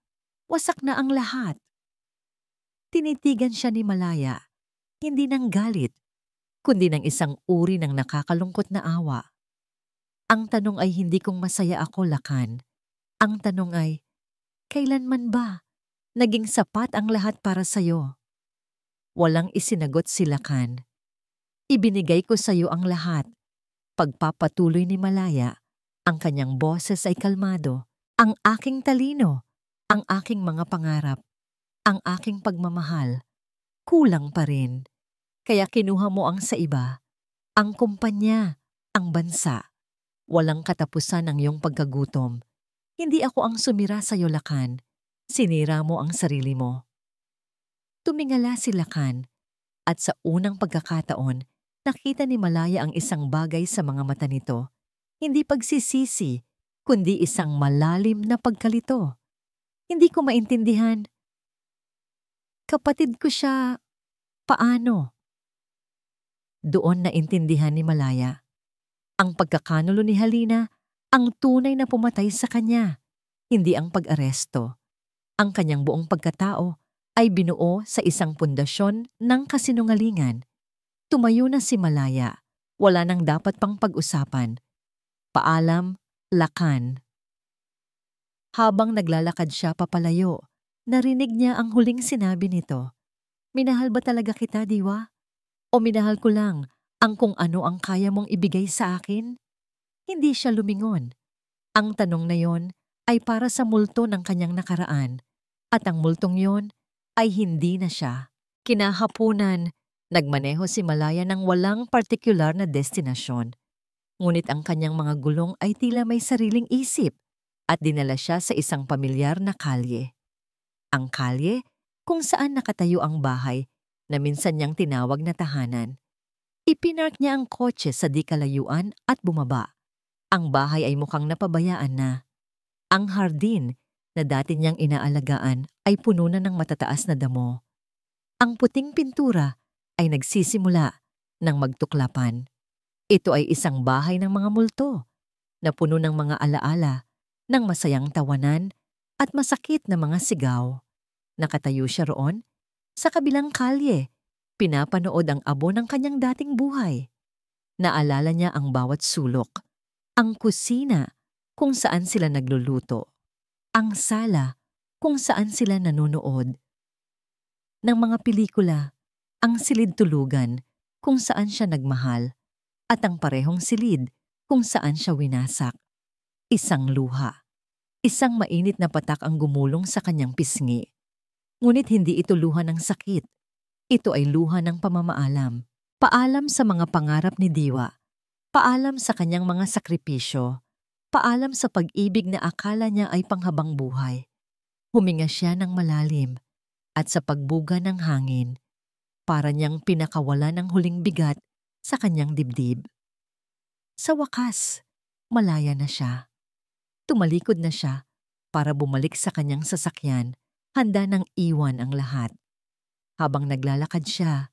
Wasak na ang lahat. Tinitigan siya ni Malaya, hindi ng galit, kundi ng isang uri ng nakakalungkot na awa. Ang tanong ay hindi kung masaya ako, Lakan. Ang tanong ay, kailanman ba naging sapat ang lahat para sa'yo? Walang isinagot si Lakan. Ibinigay ko sa'yo ang lahat. Pagpapatuloy ni Malaya, ang kanyang boses ay kalmado. Ang aking talino, ang aking mga pangarap, ang aking pagmamahal, kulang pa rin. Kaya kinuha mo ang sa iba, ang kumpanya, ang bansa. Walang katapusan ang iyong pagkagutom. Hindi ako ang sumira sa iyo, Lakan. Sinira mo ang sarili mo. Tumingala si Lakan at sa unang pagkakataon, nakita ni Malaya ang isang bagay sa mga mata nito. Hindi pagsisisi, kundi isang malalim na pagkalito. Hindi ko maintindihan. Kapatid ko siya, paano? Doon naintindihan ni Malaya. Ang pagkakanulo ni Halina, ang tunay na pumatay sa kanya, hindi ang pag-aresto. Ang kanyang buong pagkatao ay binuo sa isang pundasyon ng kasinungalingan. Tumayo na si Malaya. Wala nang dapat pang pag-usapan. Paalam, lakan. Habang naglalakad siya papalayo, narinig niya ang huling sinabi nito. Minahal ba talaga kita, Diwa? O minahal ko lang ang kung ano ang kaya mong ibigay sa akin? Hindi siya lumingon. Ang tanong na yon ay para sa multo ng kanyang nakaraan at ang multong yon ay hindi na siya. Kinahapunan, nagmaneho si Malaya ng walang partikular na destinasyon. Ngunit ang kanyang mga gulong ay tila may sariling isip at dinala siya sa isang pamilyar na kalye. Ang kalye kung saan nakatayo ang bahay na minsan niyang tinawag na tahanan. Ipinark niya ang kotse sa di kalayuan at bumaba. Ang bahay ay mukhang napabayaan na. Ang hardin na dati niyang inaalagaan ay puno na ng matataas na damo. Ang puting pintura ay nagsisimula ng magtuklapan. Ito ay isang bahay ng mga multo na puno ng mga alaala, ng masayang tawanan at masakit na mga sigaw. Nakatayo siya roon sa kabilang kalye, pinapanood ang abo ng kanyang dating buhay. Naalala niya ang bawat sulok, ang kusina kung saan sila nagluluto, ang sala kung saan sila nanonood, ng mga pelikula, ang silid tulugan kung saan siya nagmahal, at ang parehong silid kung saan siya winasak. Isang luha, isang mainit na patak ang gumulong sa kanyang pisngi. Ngunit hindi ito luha ng sakit. Ito ay luha ng pamamaalam. Paalam sa mga pangarap ni Diwa. Paalam sa kanyang mga sakripisyo. Paalam sa pag-ibig na akala niya ay panghabang buhay. Huminga siya ng malalim at sa pagbuga ng hangin, para niyang pinakawala ng huling bigat sa kanyang dibdib. Sa wakas, malaya na siya. Tumalikod na siya para bumalik sa kanyang sasakyan, handa nang iwan ang lahat. Habang naglalakad siya,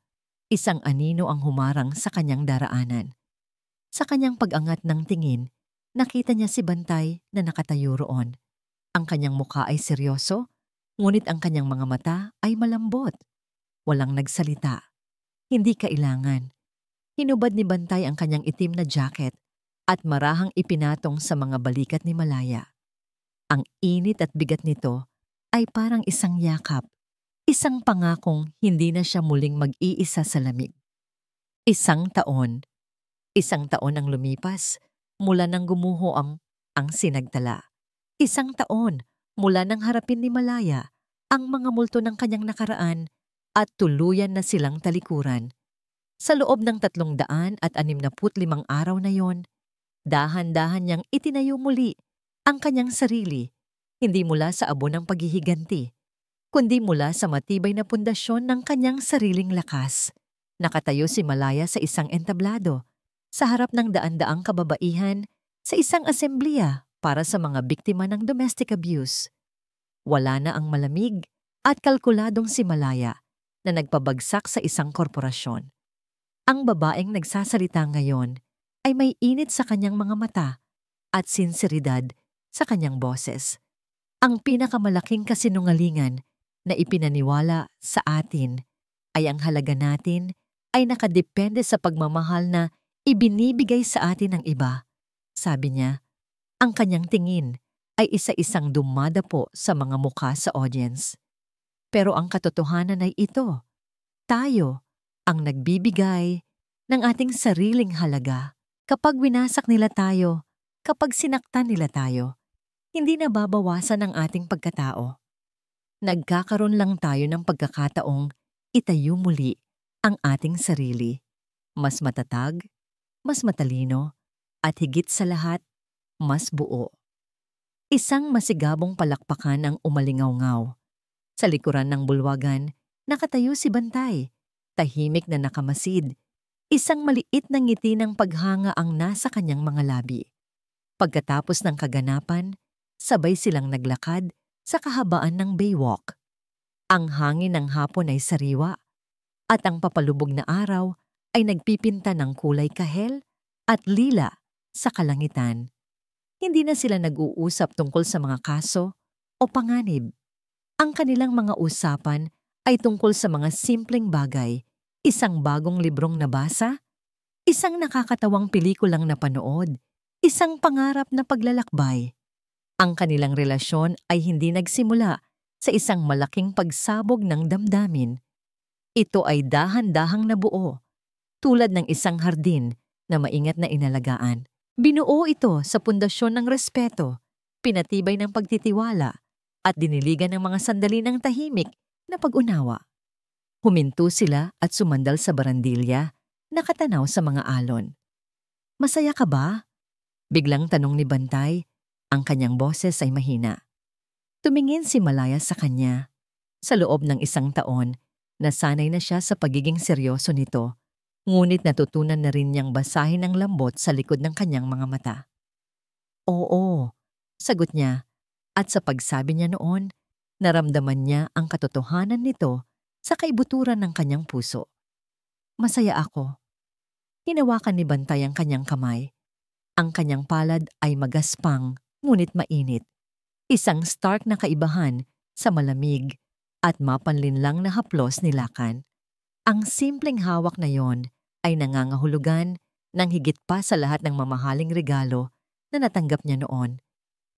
isang anino ang humarang sa kanyang daraanan. Sa kanyang pag-angat ng tingin, nakita niya si Bantay na nakatayo roon. Ang kanyang mukha ay seryoso, ngunit ang kanyang mga mata ay malambot. Walang nagsalita. Hindi kailangan. Hinubad ni Bantay ang kanyang itim na jacket at marahang ipinatong sa mga balikat ni Malaya. Ang init at bigat nito ay parang isang yakap, isang pangakong hindi na siya muling mag-iisa sa lamig. Isang taon ang lumipas mula nang gumuho ang sinagtala. Isang taon mula nang harapin ni Malaya ang mga multo ng kanyang nakaraan at tuluyan na silang talikuran. Sa loob ng 365 araw na yon, dahan-dahan niyang itinayo muli ang kanyang sarili, hindi mula sa abo ng paghihiganti, kundi mula sa matibay na pundasyon ng kanyang sariling lakas. Nakatayo si Malaya sa isang entablado, sa harap ng daan-daang kababaihan, sa isang asemblea para sa mga biktima ng domestic abuse. Wala na ang malamig at kalkuladong si Malaya na nagpabagsak sa isang korporasyon. Ang babaeng nagsasalita ngayon ay may init sa kanyang mga mata at sinseridad sa kanyang boses. Ang pinakamalaking kasinungalingan na ipinaniwala sa atin ay ang halaga natin ay nakadepende sa pagmamahal na ibinibigay sa atin ng iba. Sabi niya, ang kanyang tingin ay isa-isang dumadapo sa mga mukha sa audience. Pero ang katotohanan ay ito, tayo ang nagbibigay ng ating sariling halaga. Kapag winasak nila tayo, kapag sinaktan nila tayo, hindi nababawasan ang ating pagkatao. Nagkakaroon lang tayo ng pagkakataong itayo muli ang ating sarili. Mas matatag, mas matalino, at higit sa lahat, mas buo. Isang masigabong palakpakan ang umalingaw-ngaw. Sa likuran ng bulwagan, nakatayo si Bantay, tahimik na nakamasid. Isang maliit na ngiti ng paghanga ang nasa kanyang mga labi. Pagkatapos ng kaganapan, sabay silang naglakad sa kahabaan ng Baywalk. Ang hangin ng hapon ay sariwa at ang papalubog na araw ay nagpipinta ng kulay kahel at lila sa kalangitan. Hindi na sila nag-uusap tungkol sa mga kaso o panganib. Ang kanilang mga usapan ay tungkol sa mga simpleng bagay, isang bagong librong nabasa, isang nakakatawang pelikulang napanood, isang pangarap na paglalakbay. Ang kanilang relasyon ay hindi nagsimula sa isang malaking pagsabog ng damdamin. Ito ay dahan-dahang nabuo, tulad ng isang hardin na maingat na inalagaan. Binuo ito sa pundasyon ng respeto, pinatibay ng pagtitiwala, at diniligan ng mga sandali ng tahimik na pag-unawa. Huminto sila at sumandal sa barandilya, nakatanaw sa mga alon. "Masaya ka ba?" Biglang tanong ni Bantay. Ang kanyang boses ay mahina. Tumingin si Malaya sa kanya. Sa loob ng 1 taon, nasanay na siya sa pagiging seryoso nito, ngunit natutunan na rin niyang basahin ang lambot sa likod ng kanyang mga mata. "Oo," sagot niya, at sa pagsabi niya noon, naramdaman niya ang katotohanan nito sa kaibuturan ng kanyang puso. "Masaya ako." Hinawakan ni Bantay ang kanyang kamay. Ang kanyang palad ay magaspang ngunit mainit. Isang stark na kaibahan sa malamig at mapanlinlang na haplos ni Lakan. Ang simpleng hawak na yon ay nangangahulugan ng higit pa sa lahat ng mamahaling regalo na natanggap niya noon.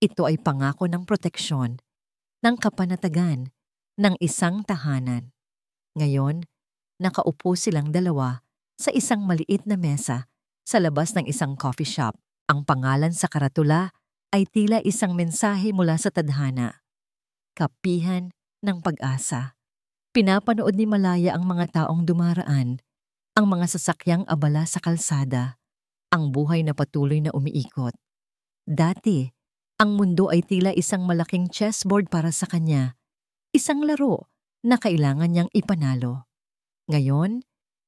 Ito ay pangako ng proteksyon, ng kapanatagan, ng isang tahanan. Ngayon, nakaupo silang dalawa sa isang maliit na mesa sa labas ng isang coffee shop. Ang pangalan sa karatula ay tila isang mensahe mula sa tadhana. Kapihan ng pag-asa. Pinapanood ni Malaya ang mga taong dumaraan, ang mga sasakyang abala sa kalsada, ang buhay na patuloy na umiikot. Dati, ang mundo ay tila isang malaking chessboard para sa kanya, isang laro na kailangan niyang ipanalo. Ngayon,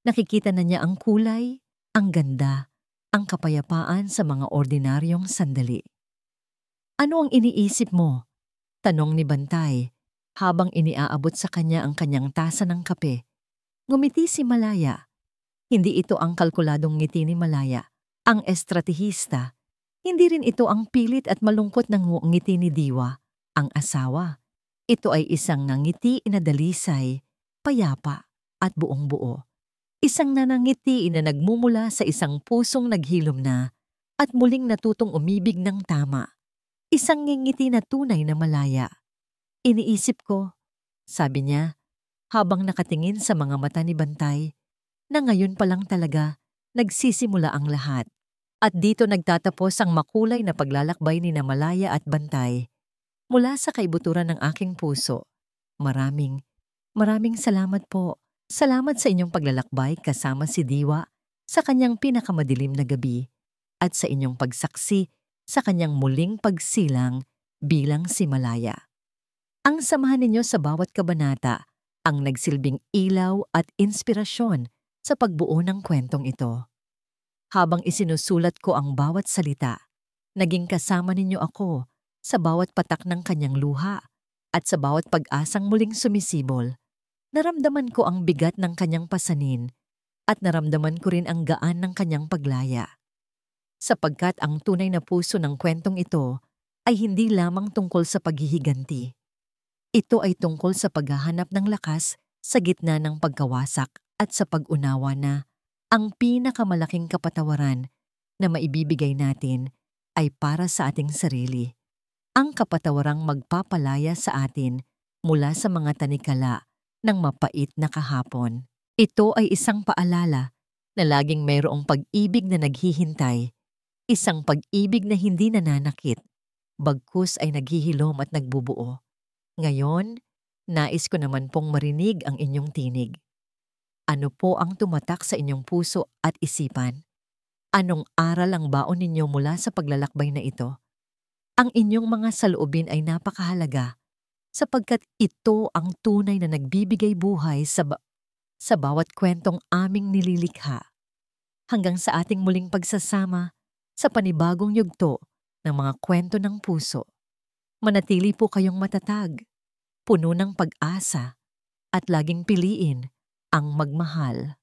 nakikita na niya ang kulay, ang ganda, ang kapayapaan sa mga ordinaryong sandali. "Ano ang iniisip mo?" tanong ni Bantay habang iniaabot sa kanya ang kanyang tasa ng kape. Ngumiti si Malaya. Hindi ito ang kalkuladong ngiti ni Malaya, ang estratehista. Hindi rin ito ang pilit at malungkot na ngiti ni Diwa, ang asawa. Ito ay isang nangiti na dalisay, payapa at buong buo. Isang nanangiti na nagmumula sa isang pusong naghilom na at muling natutong umibig ng tama. Isang ngingiti na tunay na malaya. "Iniisip ko," sabi niya, habang nakatingin sa mga mata ni Bantay, na ngayon pa lang talaga nagsisimula ang lahat. At dito nagtatapos ang makulay na paglalakbay ni na Malaya at Bantay. Mula sa kaibuturan ng aking puso, maraming salamat po. Salamat sa inyong paglalakbay kasama si Diwa sa kanyang pinakamadilim na gabi at sa inyong pagsaksi sa kanyang muling pagsilang bilang si Malaya. Ang samahan ninyo sa bawat kabanata ang nagsilbing ilaw at inspirasyon sa pagbuo ng kwentong ito. Habang isinusulat ko ang bawat salita, naging kasama ninyo ako sa bawat patak ng kanyang luha at sa bawat pag-asang muling sumisibol. Naramdaman ko ang bigat ng kanyang pasanin at naramdaman ko rin ang gaan ng kanyang paglaya. Sapagkat ang tunay na puso ng kwentong ito ay hindi lamang tungkol sa paghihiganti. Ito ay tungkol sa paghahanap ng lakas sa gitna ng pagkawasak at sa pag-unawa na ang pinakamalaking kapatawaran na maibibigay natin ay para sa ating sarili. Ang kapatawarang magpapalaya sa atin mula sa mga tanikala ng mapait na kahapon. Ito ay isang paalala na laging mayroong pag-ibig na naghihintay, isang pag-ibig na hindi nananakit, bagkus ay naghihilom at nagbubuo. Ngayon, nais ko naman pong marinig ang inyong tinig. Ano po ang tumatak sa inyong puso at isipan? Anong aral ang baon ninyo mula sa paglalakbay na ito? Ang inyong mga saloobin ay napakahalaga sapagkat ito ang tunay na nagbibigay buhay sa bawat kwentong aming nililikha. Hanggang sa ating muling pagsasama sa panibagong yugto ng mga kwento ng puso. Manatili po kayong matatag, puno ng pag-asa, at laging piliin ang magmahal.